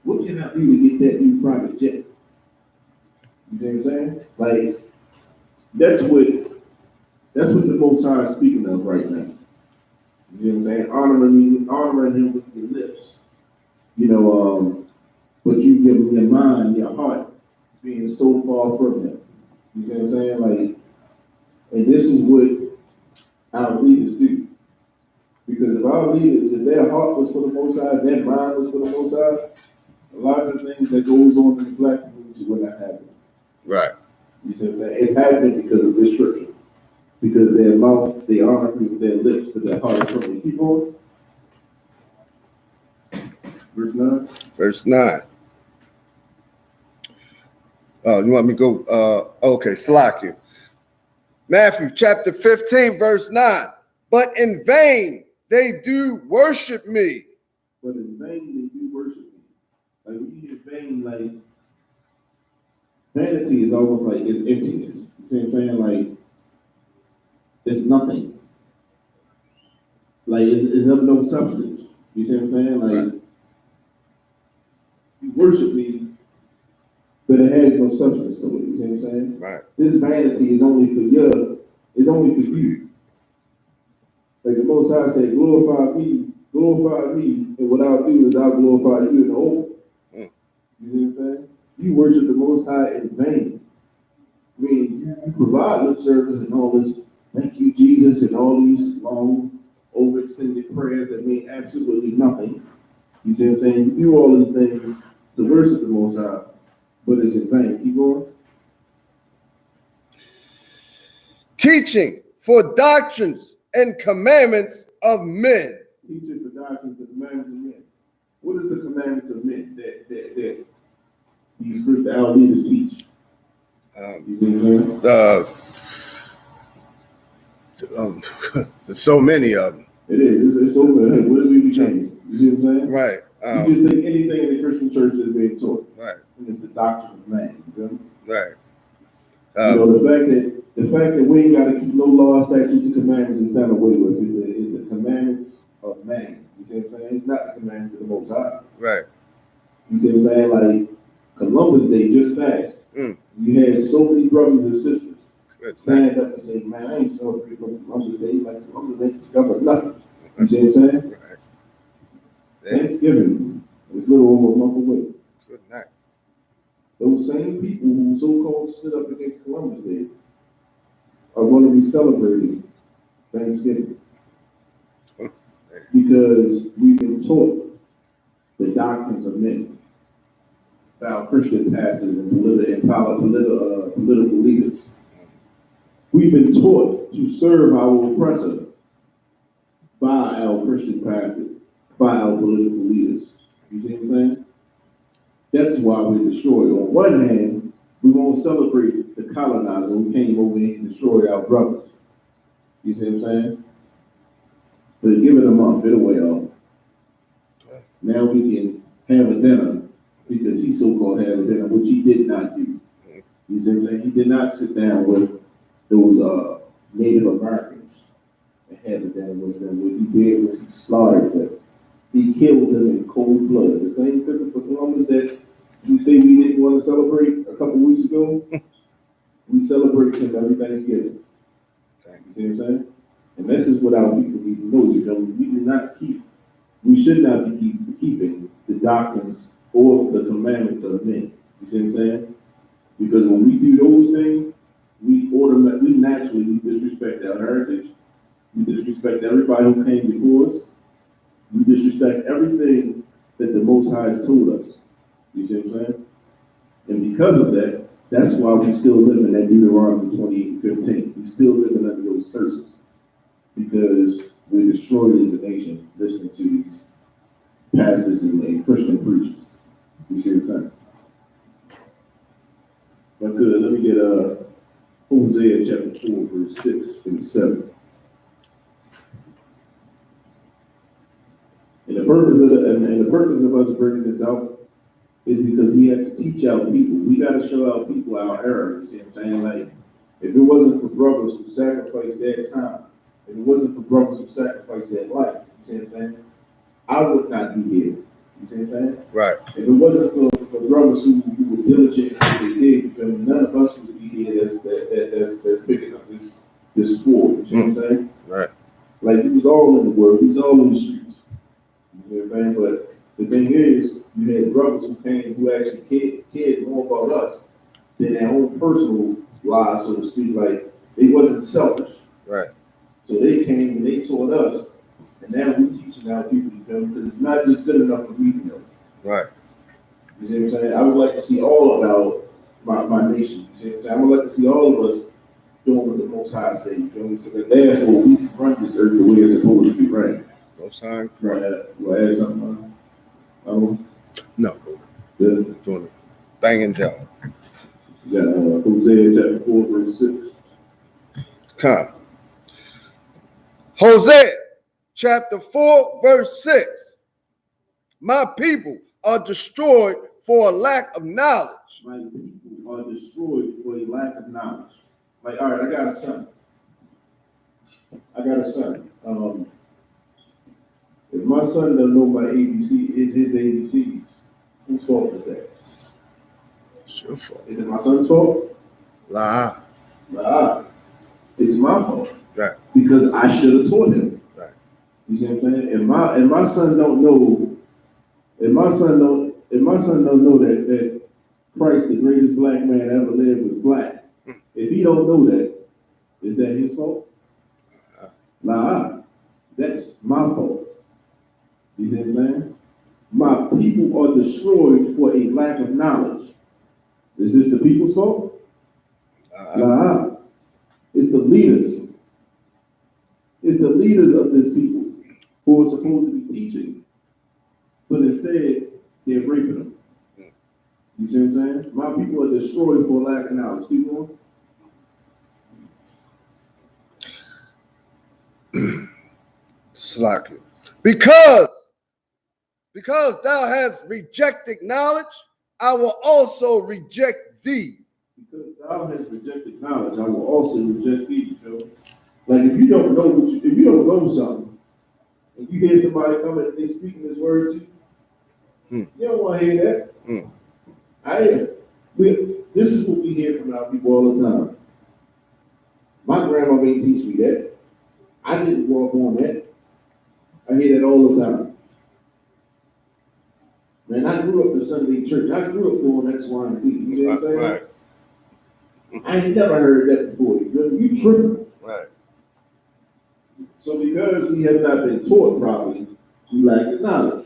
What can I do to get that new private jet? You see what I'm saying? Like, that's what the Most High is speaking of right now. You know what I'm saying? Honoring him with your lips. You know, but you give him your mind, your heart, being so far from him. You see what I'm saying? Like, and this is what our leaders do. Because if our leaders, if their heart was for the Most High, their mind was for the Most High, a lot of the things that goes on in the black community would not happen. Right. You see what I'm saying? It's happening because of this scripture. Because their mouth, they honor me with their lips, but their heart is from me. Keep on. Verse 9. Verse 9. You want me to go? Okay, Salakia. Matthew chapter 15, verse 9. But in vain they do worship me. But in vain they do worship me. Like when you hear vain, like vanity is almost like it's emptiness. You see what I'm saying? Like it's nothing. Like it's of no substance. You see what I'm saying? Like you worship me, but it has no substance to it. You see what I'm saying? Right. This vanity is only for you. It's only for you. Like the Most High said, glorify me, and what I'll do is I'll glorify you in the whole. You see what I'm saying? You worship the Most High in vain. I mean, you provide lip service and all this, thank you, Jesus, and all these long, overextended prayers that mean absolutely nothing. You see what I'm saying? You do all these things to worship the Most High, but it's in vain. Keep going. Teaching for doctrines and commandments of men. Teaching for doctrines and commandments of men. What is the commandments of men that these Christian our leaders teach? There's so many of them. It is. It's so many. What do we become? You see what I'm saying? Right. You just think anything in the Christian church is being taught. Right. And it's the doctrine of man. You feel me? Right. You know, the fact that we ain't got to keep no law, statutes, and commandments is done away with. It's the commandments of man. You see what I'm saying? It's not the commandments of the Most High. Right. You see what I'm saying? Like Columbus Day just passed. You had so many brothers and sisters stand up and say, "Man, I ain't celebrating Columbus Day. Like Columbus ain't discovered nothing." You see what I'm saying? Right. Thanksgiving is a little over a month away. Good night. Those same people who so-called stood up against Columbus Day are going to be celebrating Thanksgiving because we've been taught the doctrines of men by our Christian pastors and political leaders. We've been taught to serve our oppressor by our Christian pastors, by our political leaders. You see what I'm saying? That's why we're destroyed. On one hand, we won't celebrate the colonizer who came over here and destroyed our brothers. You see what I'm saying? But give it a month, it'll wear off. Now we can have a dinner because he so-called had a dinner, which he did not do. You see what I'm saying? He did not sit down with those Native Americans and have it down with them. What he did was he slaughtered them. He killed them in cold blood. The same Christopher Columbus that we say we didn't want to celebrate a couple weeks ago, we celebrate him every Thanksgiving. You see what I'm saying? And this is what our people need to know. You know, we should not be keeping the doctrines or the commandments of men. You see what I'm saying? Because when we do those things, we naturally disrespect our heritage. We disrespect everybody who came before us. We disrespect everything that the Most High has told us. You see what I'm saying? And because of that, that's why we still live in that Deuteronomy 28:15. We still living under those curses. Because we're destroyed as a nation listening to these pastors and Christian preachers. You see what I'm saying? But good, let me get Hosea chapter 4, verse 6 and 7. And the purpose of us bringing this out is because we have to teach our people. We got to show our people our error. You see what I'm saying? Like, if it wasn't for brothers who sacrificed their time, if it wasn't for brothers who sacrificed their life, you see what I'm saying? I would not be here. You see what I'm saying? Right. If it wasn't for brothers who were diligent in what they did, then none of us would be here that's picking up this sport. You see what I'm saying? Right. Like, it was all in the world. It was all in the streets. You know what I'm saying? But the thing is, you had brothers who came who actually cared more about us than their own personal lives, so to speak. Like, they wasn't selfish. Right. So they came and they taught us, and now we're teaching our people, you know, because it's not just good enough for me to know. Right. You see what I'm saying? I would like to see all about my nation. You see what I'm saying? I would like to see all of us doing what the Most High say, you know, so that therefore we can run this earth the way it's supposed to be ran. Most High. You want to add something? No. Good. Doing it. Banging job. You got Hosea chapter 4, verse 6. Come. Hosea chapter 4, verse 6. My people are destroyed for a lack of knowledge. My people are destroyed for a lack of knowledge. Like, all right, I got a son. If my son doesn't know my ABC, is his ABCs, whose fault is that? It's your fault. Is it my son's fault? Nah. Nah. It's my fault. Right. Because I should have taught him. Right. You see what I'm saying? If my son don't know, if my son don't know that Christ, the greatest black man ever lived, was black, if he don't know that, is that his fault? Nah. That's my fault. You see what I'm saying? My people are destroyed for a lack of knowledge. Is this the people's fault? Nah. It's the leaders. It's the leaders of this people who are supposed to be teaching, but instead they're raping them. You see what I'm saying? My people are destroyed for lack of knowledge. Keep going. Slack you. Because thou hast rejected knowledge, I will also reject thee. Because thou hast rejected knowledge, I will also reject thee. You know? Like, if you don't know something, and you hear somebody come and they speaking this word to you, you don't want to hear that. I hear. This is what we hear from our people all the time. My grandma didn't teach me that. I didn't grow up on that. I hear that all the time. Man, I grew up in Sunday church. I grew up doing X, Y, and Z. You know what I'm saying? Right. I ain't never heard that before. You tripping. Right. So because we have not been taught properly, we lack the knowledge.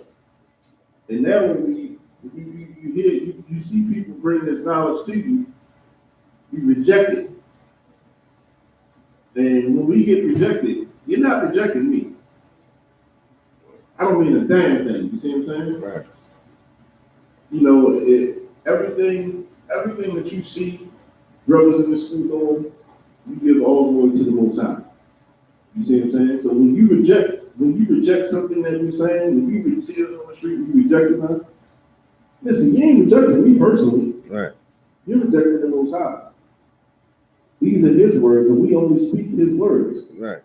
And now when you see people bring this knowledge to you, you reject it. And when we get rejected, you're not rejecting me. I don't mean a damn thing. You see what I'm saying? Right. You know, everything that you see brothers in the school doing, you give all the way to the Most High. You see what I'm saying? So when you reject something that we're saying, when you see us on the street, you rejecting us. Listen, you ain't rejecting me personally. Right. You're rejecting the Most High. These are his words, and we only speak his words. Right.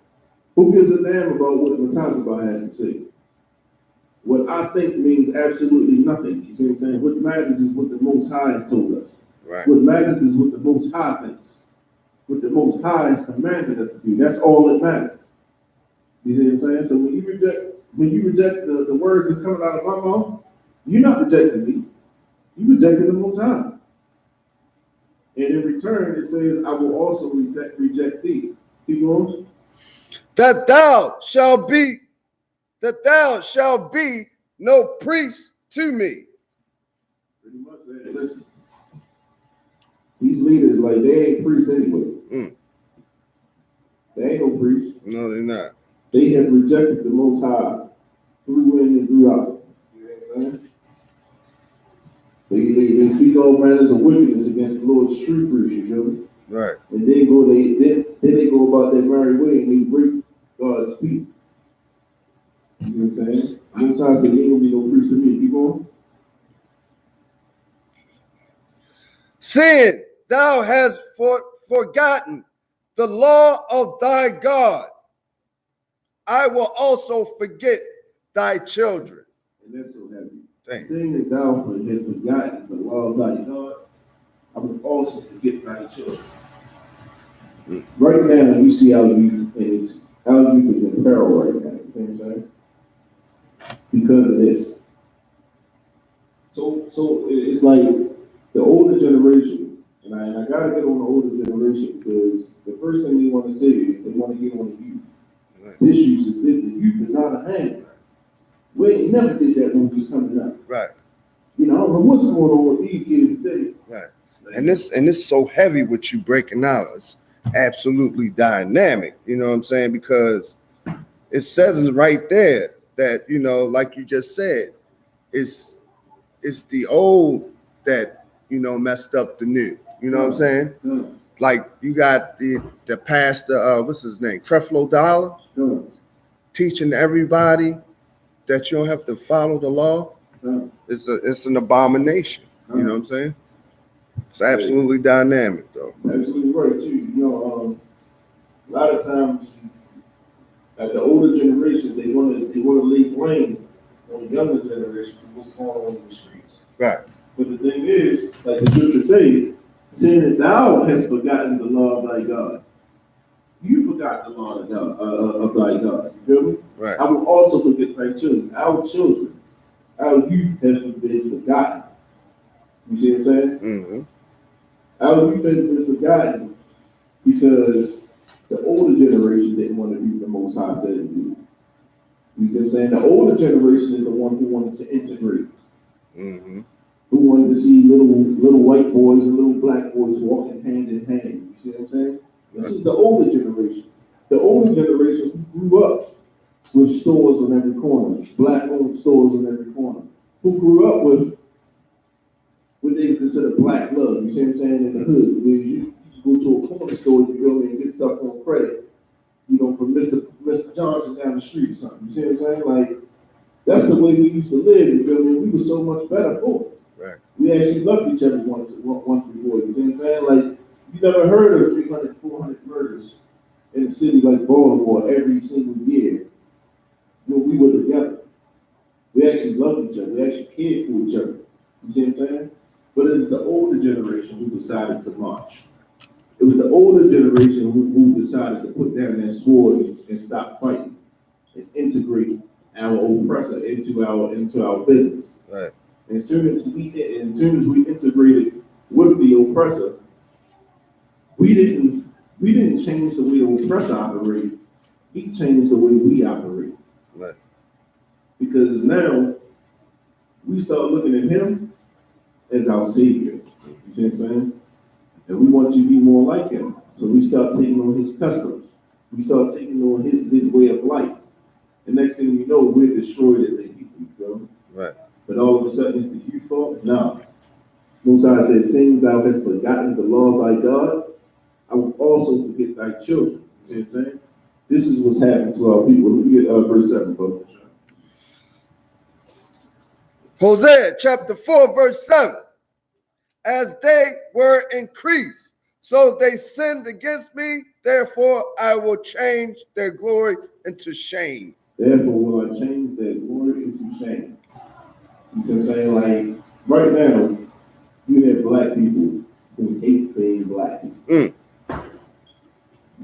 Who gives a damn about what Matazaba has to say? What I think means absolutely nothing. You see what I'm saying? What matters is what the Most High has told us. Right. What matters is what the Most High thinks. What the Most High has commanded us to do. That's all that matters. You see what I'm saying? So when you reject the words that's coming out of my mouth, you're not rejecting me. You rejecting the Most High. And in return, it says, I will also reject thee. Keep going. That thou shalt be no priest to me. Pretty much, man. Listen. These leaders, like, they ain't priests anyway. They ain't no priests. No, they're not. They have rejected the Most High through in and throughout. You know what I'm saying? They speak all manners of wickedness against the Lord's true priests, you feel me? Right. And they go about their merry way and they break God's feet. You know what I'm saying? Most times they ain't gonna be no priest to me. Keep going. Seeing thou hast forgotten the law of thy God, I will also forget thy children. And that's so heavy. Thank Seeing that thou hast forgotten the law of thy God, I will also forget thy children. Right now, you see our youth, and our youth is in peril right now. You know what I'm saying? Because of this. So it's like the older generation, and I gotta get on the older generation because the first thing they want to say is they want to get on the youth. Right. The youth is out of hand. We never did that when we was coming up. Right. You know, I don't know what's going on with these kids today. Right. And this so heavy what you breaking out. It's absolutely dynamic. You know what I'm saying? Because it says right there that, you know, like you just said, it's the old that, you know, messed up the new. You know what I'm saying? Like you got the pastor, what's his name? Creflo Dollar teaching everybody that you don't have to follow the law. It's an abomination. You know what I'm saying? It's absolutely dynamic, though. Absolutely right, too. You know, a lot of times, at the older generation, they want to lay blame on the younger generation for what's going on in the streets. Right. But the thing is, like the scripture says, saying that thou hast forgotten the law of thy God. You forgot the law of God, of thy God. You feel me? Right. I will also forget thy children. Our children, our youth has been forgotten. You see what I'm saying? Mm-hmm. Our youth has been forgotten because the older generation didn't want to do the Most High said to do. You see what I'm saying? The older generation is the one who wanted to integrate. Mm-hmm. Who wanted to see little white boys and little black boys walking hand in hand. You see what I'm saying? This is the older generation. The older generation who grew up with stores on every corner, black-owned stores on every corner. Who grew up with what they consider black love, you see what I'm saying, in the hood. Where you go to a corner store, you feel me, and get stuff on credit, you know, from Mr. Johnson down the street or something. You see what I'm saying? Like, that's the way we used to live, you feel me? We were so much better for it. Right. We actually loved each other once before, you see what I'm saying? Like, you never heard of 300, 400 murders in a city like Baltimore every single year when we were together. We actually loved each other. We actually cared for each other. You see what I'm saying? But it was the older generation who decided to march. It was the older generation who decided to put down their swords and stop fighting and integrate our oppressor into our business. Right. And as soon as we integrated with the oppressor, we didn't change the way the oppressor operated. He changed the way we operate. Right. Because now we start looking at him as our savior. You see what I'm saying? And we want to be more like him. So we start taking on his customs. We start taking on his way of life. The next thing you know, we're destroyed as a people, you know? Right. But all of a sudden it's the youth fault? No. Most High says, seeing thou hast forgotten the law of thy God, I will also forget thy children. You see what I'm saying? This is what's happening to our people. Let me get verse 7, folks. Hosea chapter 4, verse 7. as they were increased. So they sinned against me, therefore I will change their glory into shame. Therefore will I change their glory into shame. You see what I'm saying? Like, right now, you have black people who hate being black. You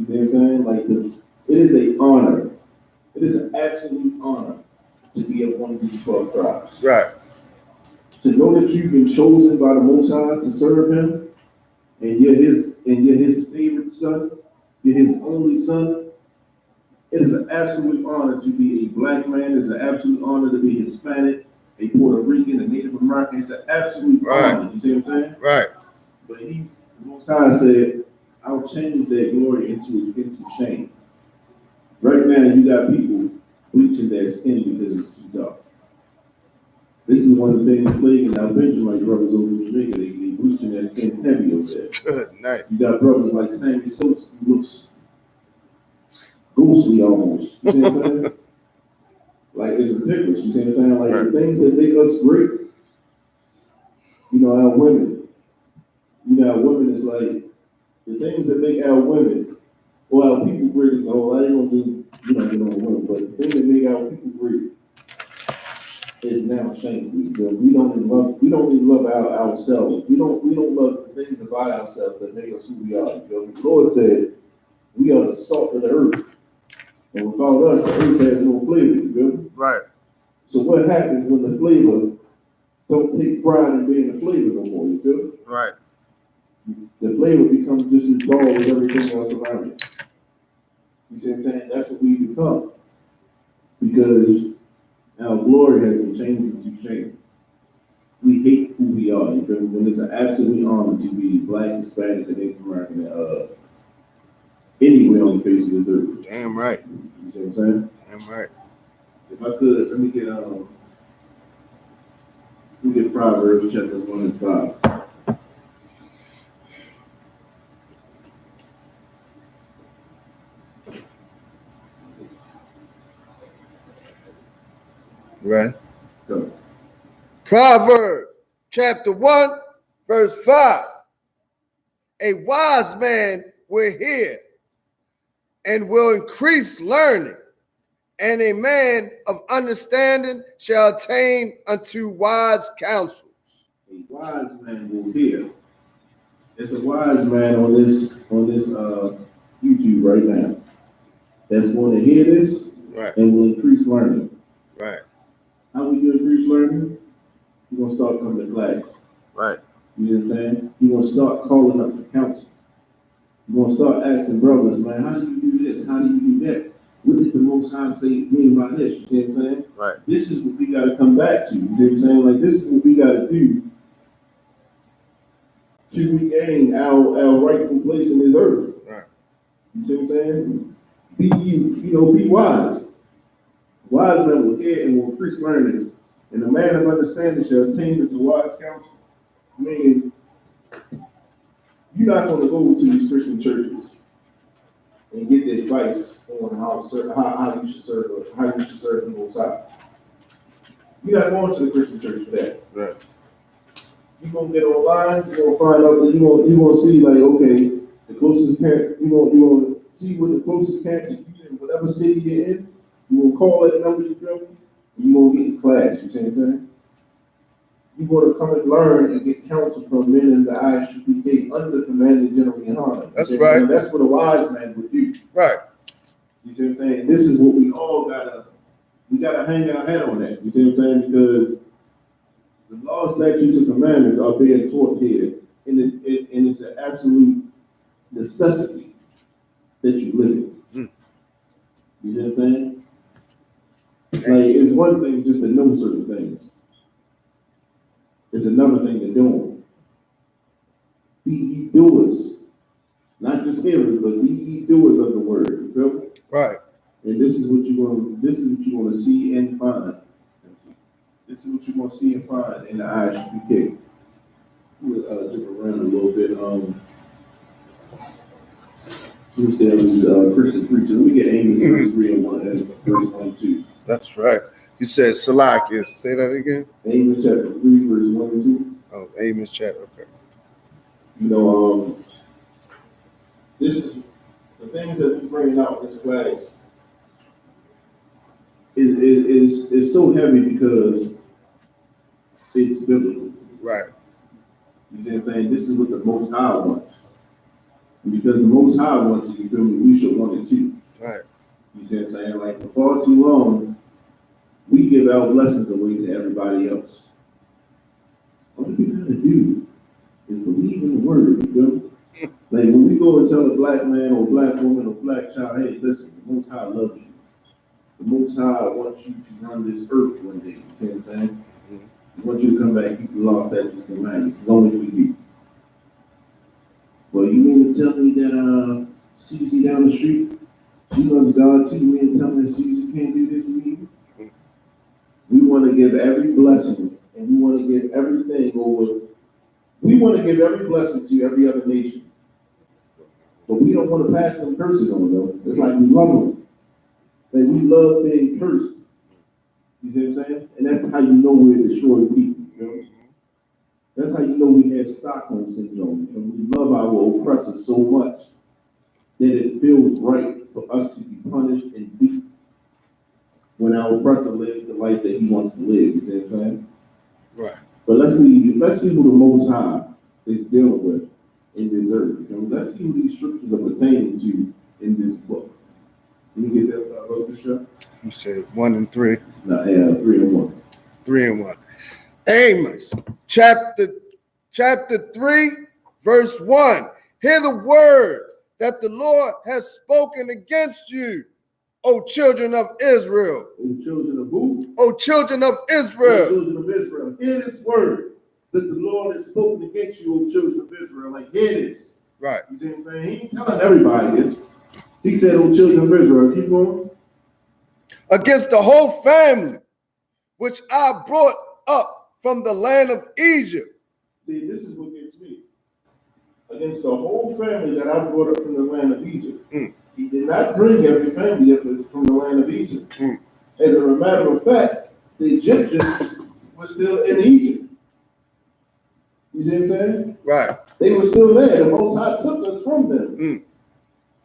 see what I'm saying? Like, it is an honor. It is an absolute honor to be of one of these 12 tribes. Right. To know that you've been chosen by the Most High to serve Him, and you're His favorite son, you're His only son. It is an absolute honor to be a black man. It's an absolute honor to be Hispanic, a Puerto Rican, a Native American. It's an absolute honor. You see what I'm saying? Right. But the Most High said, I'll change their glory into shame. Right now, you got people bleaching their skin because it's too dark. This is one of the things plaguing our Benjamin brothers over in Jamaica. They bleaching their skin heavy over there. Good night. You got brothers like Sammy Sosa who looks ghostly almost. You see what I'm saying? Like, it's ridiculous. You see what I'm saying? Like, the things that make us great, you know, our women. You know, our women is like, the things that make our women, or our people great is, oh, I ain't gonna do, women, but the thing that make our people great is now shameful. Because we don't even love ourselves. We don't love the things about ourselves that make us who we are. Because the Lord said, we are the salt of the earth. And without us, the earth has no flavor, you feel? Right. So what happens when the flavor don't take pride in being the flavor no more, you feel? Right. The flavor becomes just as dull as everything else around it. You see what I'm saying? That's what we become. Because our glory has been changed into shame. We hate who we are, you feel me? When it's an absolute honor to be black, Hispanic, and Native American, anywhere on the face of this earth. Damn right. You see what I'm saying? Damn right. If I could, let me get Proverbs chapter 1 and 5. Right. Go. Proverbs chapter 1, verse 5. A wise man will hear and will increase learning, and a man of understanding shall attain unto wise counsels. A wise man will hear. There's a wise man on this YouTube right now that's going to hear this, right, and will increase learning. Right. How we do increase learning? You're going to start coming to class. Right. You know what I'm saying? You're going to start calling up for counsel. You're going to start asking brothers, man, how do you do this? How do you do that? What did the Most High say mean by this? You see what I'm saying? Right. This is what we got to come back to. You see what I'm saying? Like, this is what we got to do to regain our rightful place in this earth. Right. You see what I'm saying? Be wise. Wise men will hear and will increase learning, and a man of understanding shall attain unto wise counsel. Meaning, you're not going to go to these Christian churches and get the advice on how you should serve the Most High. You're not going to the Christian church for that. Right. You're gonna get online. You're gonna find out that you're gonna see, like, okay, the closest camp. You're gonna see what the closest camp is in whatever city you're in. You're gonna call that number, you feel me? And you're gonna get in class. You see what I'm saying? You're gonna come and learn and get counsel from men in the Isupk under the commanding general Yohana. That's right. That's what a wise man would do. Right. You see what I'm saying? This is what we all gotta hang our head on that. You see what I'm saying? Because the laws, statutes, and commandments are being taught here, and it's an absolute necessity that you live it. You see what I'm saying? Like, it's one thing just to know certain things. It's another thing to do them. Be ye doers, not just hearers, but be ye doers of the word. You feel me? Right. And this is what you're going to see and find. This is what you're going to see and find in the Isupk. We'll jump around a little bit. Let me stay on these Christian preachers. Let me get Amos verse 3 and 1 and verse 1 and 2. That's right. You said Salakia. Say that again. Amos chapter 3, verse 1 and 2. Oh, Amos chapter. Okay. This is the things that we bring out in this class is so heavy because it's biblical. Right. You see what I'm saying? This is what the Most High wants. And because the Most High wants it, you feel me, we should want it too. Right. You see what I'm saying? Like, for far too long, we give our blessings away to everybody else. All you gotta do is believe in the word, you feel me? Like, when we go and tell a black man or black woman or black child, hey, listen, the Most High loves you. The Most High wants you to run this earth one day. You see what I'm saying? He wants you to come back, keep the law, statutes, and commandments. It's only for you. Well, you mean to tell me that Susie down the street, she loves God too? You mean to tell me that Susie can't do this either? We want to give every blessing, and we want to give everything over. We want to give every blessing to every other nation. But we don't want to pass them curses on them. It's like we love them. Like we love being cursed. You see what I'm saying? And that's how you know we're destroying people. You know? That's how you know we have Stockholm syndrome. And we love our oppressors so much that it feels right for us to be punished and beat when our oppressor lives the life that he wants to live. You see what I'm saying? Right. But let's see who the Most High is dealing with in this earth. You know? Let's see who these scriptures are pertaining to in this book. Can you get that about this show? You said 1 and 3. No, yeah, 3 and 1. 3 and 1. Amos, chapter 3, verse 1. Hear the word that the Lord has spoken against you, O children of Israel. O children of who? O children of Israel. O children of Israel. Hear this word that the Lord has spoken against you, O children of Israel. Like, hear this. Right. You see what I'm saying? He ain't telling everybody this. He said, O children of Israel. Keep going. Against the whole family, which I brought up from the land of Egypt. See, this is what gets me. Against the whole family that I brought up from the land of Egypt. He did not bring every family up from the land of Egypt. As a matter of fact, the Egyptians were still in Egypt. You see what I'm saying? Right. They were still there. The Most High took us from them.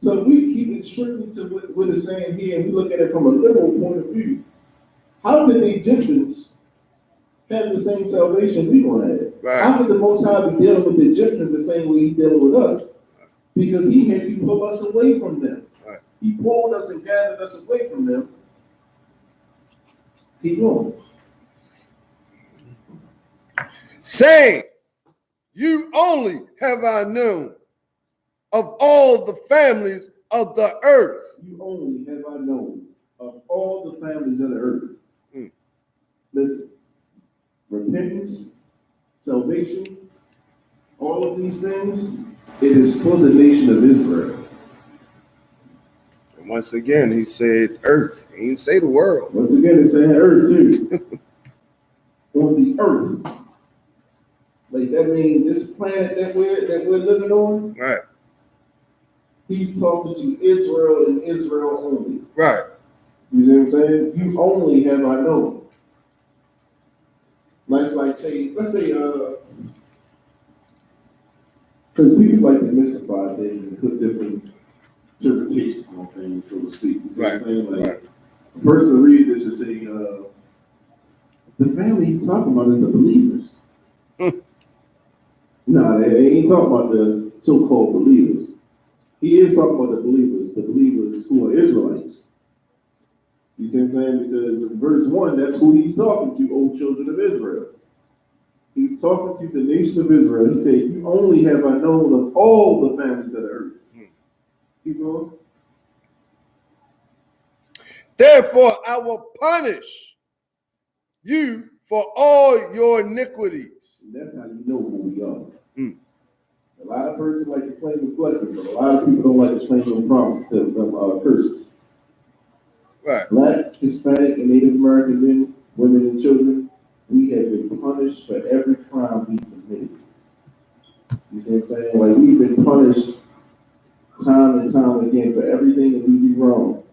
So we keep it strictly to what it's saying here, and we look at it from a literal point of view. How did the Egyptians have the same salvation we gonna have? Right. How could the Most High be dealing with the Egyptians the same way He's dealing with us? Because He had to pull us away from them. Right. He pulled us and gathered us away from them. Keep going. Saying, you only have I known of all the families of the earth. You only have I known of all the families of the earth. Listen, repentance, salvation, all of these things, it is for the nation of Israel. And once again, he said earth. He didn't say the world. Once again, it's saying earth too. On the earth. Like that means this planet that we're living on. Right. He's talking to Israel and Israel only. Right. You see what I'm saying? You only have I known. Let's say, because people like to mystify things and put different interpretations on things, so to speak. You see what I'm saying? Like, right. A person read this and say, the family he's talking about is the believers. No, they ain't talking about the so-called believers. He is talking about the believers who are Israelites. You see what I'm saying? Because in verse 1, that's who he's talking to, O children of Israel. He's talking to the nation of Israel. He said, you only have I known of all the families of the earth. Keep going. Therefore, I will punish you for all your iniquities. And that's how you know who we are. A lot of persons like to claim the blessings, but a lot of people don't like to claim them promises, them curses. Right. Black, Hispanic, and Native American men, women, and children, we have been punished for every crime we committed. You see what I'm saying? Like, we've been punished time and time again for everything that we do wrong.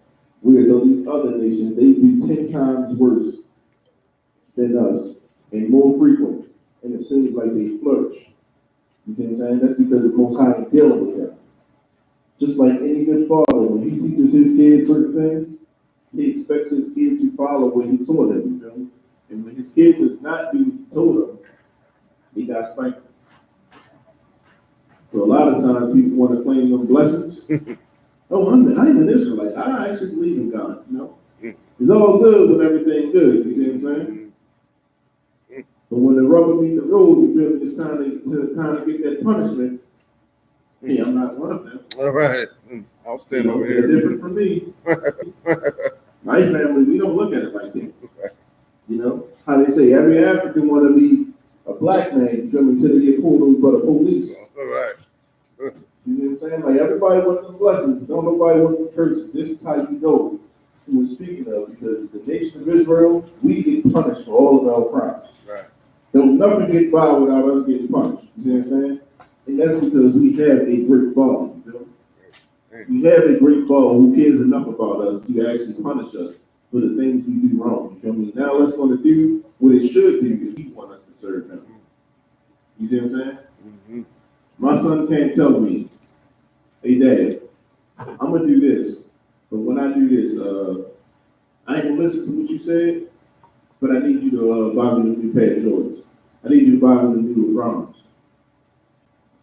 Whereas these other nations, they do 10 times worse than us and more frequent. And it seems like they flourish. You see what I'm saying? That's because the Most High is dealing with them. Just like any good father, when he teaches his kids certain things, he expects his kids to follow what he taught them, you feel me? And when his kid does not do what he told them, he got spanked. So a lot of times people want to claim them blessings. Oh, I'm an Israelite. I actually believe in God, you know? It's all good when everything's good, you see what I'm saying? But when the rubber meets the road, you feel me, it's time to get that punishment. Hey, I'm not one of them. All right. I'll stand over They're here. different from me. My family, we don't look at it like that. You know, how they say every African want to be a black man, you feel me, until they get pulled over by the police. All right. You know what I'm saying? Like everybody wants the blessings, don't nobody want the curses. This is how you know who we're speaking of, because the nation of Israel, we get punished for all of our crimes. Right. Don't nothing get by without us getting punished. You see what I'm saying? And that's because we have a great father. You know? We have a great father who cares enough about us to actually punish us for the things we do wrong. You feel me? Now let's going to do what it should do is he wants us to serve him. You see what I'm saying? Mm-hmm. My son can't tell me, hey dad, I'm gonna do this, but when I do this, I ain't gonna listen to what you said, but I need you to buy me a new pair of Jordans. I need you to buy me a new LeBrons.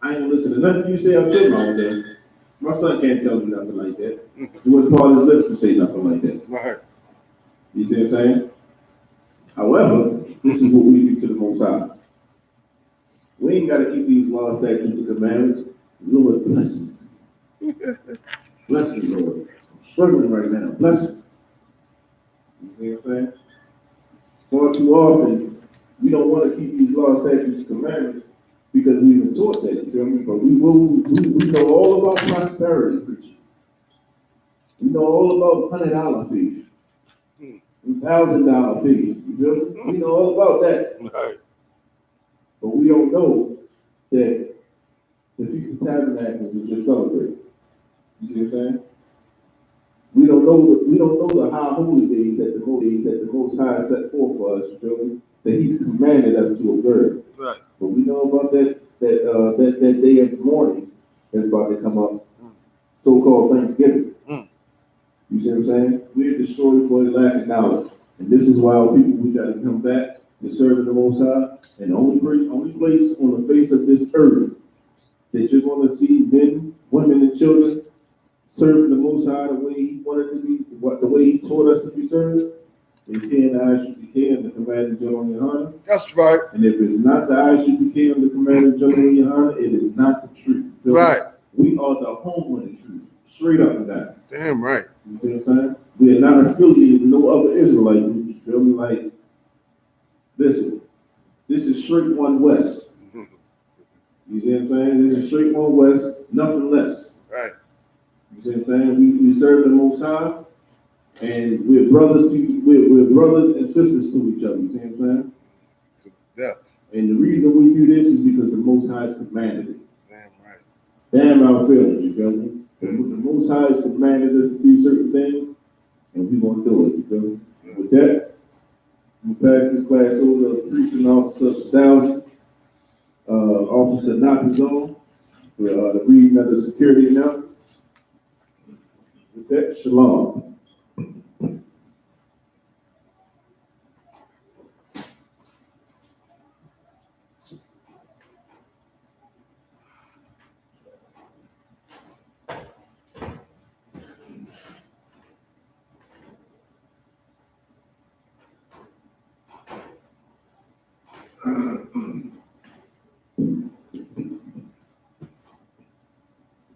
I ain't gonna listen to nothing you say. I'm sure my own day. My son can't tell me nothing like that. It wasn't part of his lips to say nothing like that. Right. You see what I'm saying? However, this is what we do to the Most High. We ain't got to keep these laws, statutes, and commandments. Lord, bless me. Bless me, Lord. I'm struggling right now. Bless me. You see what I'm saying? Far too often, we don't want to keep these laws, statutes, and commandments because we've been taught that, you feel me? But we know all about prosperity preaching. We know all about $100 fees, $1,000 fees, you feel me? We know all about that. Right. But we don't know that the Feast of Tabernacles was just celebrated. You see what I'm saying? We don't know the high holy days that the Most High set forth for us, you feel me? That He's commanded us to observe. Right. But we know about that day of mourning that's about to come up, so-called Thanksgiving. You see what I'm saying? We're destroyed for the lack of knowledge. And this is why people, we got to come back and serve the Most High. And the only place on the face of this earth that you're going to see men, women, and children serving the Most High the way He wanted to be, the way He taught us to be served, is here in the Isupk and the Command of General Yohana. That's right. And if it's not the Isupk and the Command of General Yohana, it is not the truth. Right. We are the home of the truth, straight up and down. Damn right. You see what I'm saying? We are not affiliated with no other Israelite group. You feel me? Like, listen, this is straight one West. You see what I'm saying? This is straight one West, nothing less. Right. You see what I'm saying? We serve the Most High, and we're brothers and sisters to each other. You see what I'm saying? Yeah. And the reason we do this is because the Most High has commanded it. Damn right. Damn our feelings, you feel me? The Most High has commanded us to do certain things, and we gonna do it. You feel me? Yeah. With that, we pass this class over to Preaching Officer 1000, Officer Natazone, for the reading of the security announcements. With that, shalom.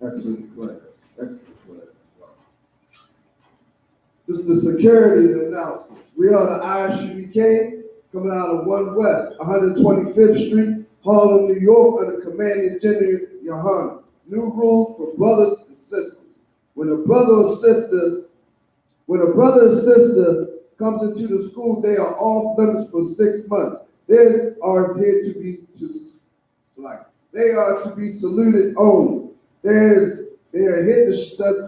Excellent class. Excellent class. This is the security announcements. We are the Isupk coming out of 1 West, 125th Street, Harlem, New York, under Commanding General Yohana. New rules for brothers and sisters. When a brother or sister comes into the school, they are off limits for 6 months. They are here to be saluted only. They are here to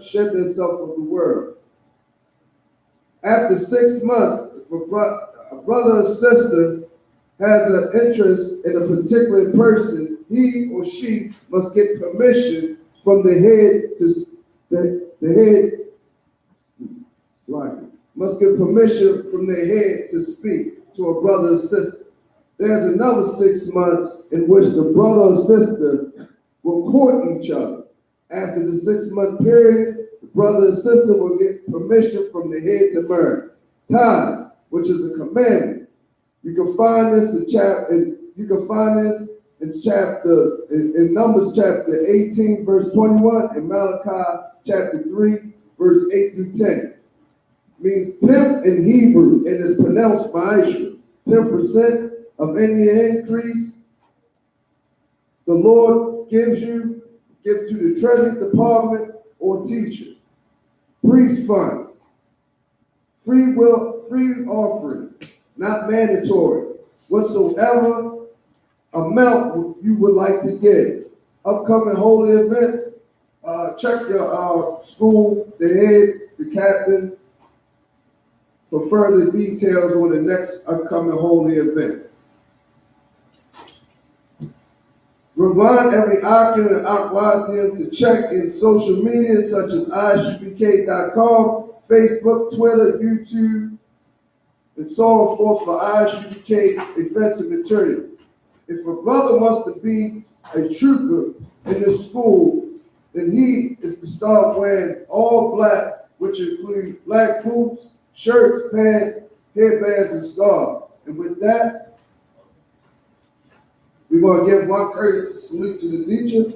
shed themselves from the world. After 6 months, if a brother or sister has an interest in a particular person, he or she must get permission from the head to the head. Must get permission from their head to speak to a brother or sister. There's another 6 months in which the brother or sister will court each other. After the 6-month period, the brother and sister will get permission from the head to marry. Tithes, which is a commandment. You can find this in Numbers chapter 18, verse 21, and Malachi chapter 3, verse 8 through 10. Means tenth in Hebrew, and is pronounced ma'asher. 10% of any increase the Lord gives to the treasury department or teacher. Priest fund, free offering, not mandatory. Whatsoever amount you would like to give. Upcoming holy events, check your school, the head, the captain, for further details on the next upcoming holy event. Remind every Akim and Akwathian to check in social media such as Isupk.com, Facebook, Twitter, YouTube, and so on forth for Isupk's events and materials. If a brother wants to be a trooper in this school, then he is to start wearing all black, which include black boots, shirts, pants, headbands, and scarves. And with that, we're going to give one courteous salute to the teacher.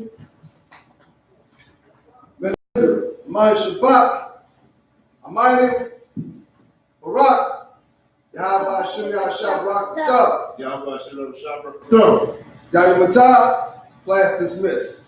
Minister, Isupk, Amaya, Barak, Yahweh Hashem Yahshua Barak Yahweh Hashem Yahshua Barak. Yahweh Matah, class dismissed.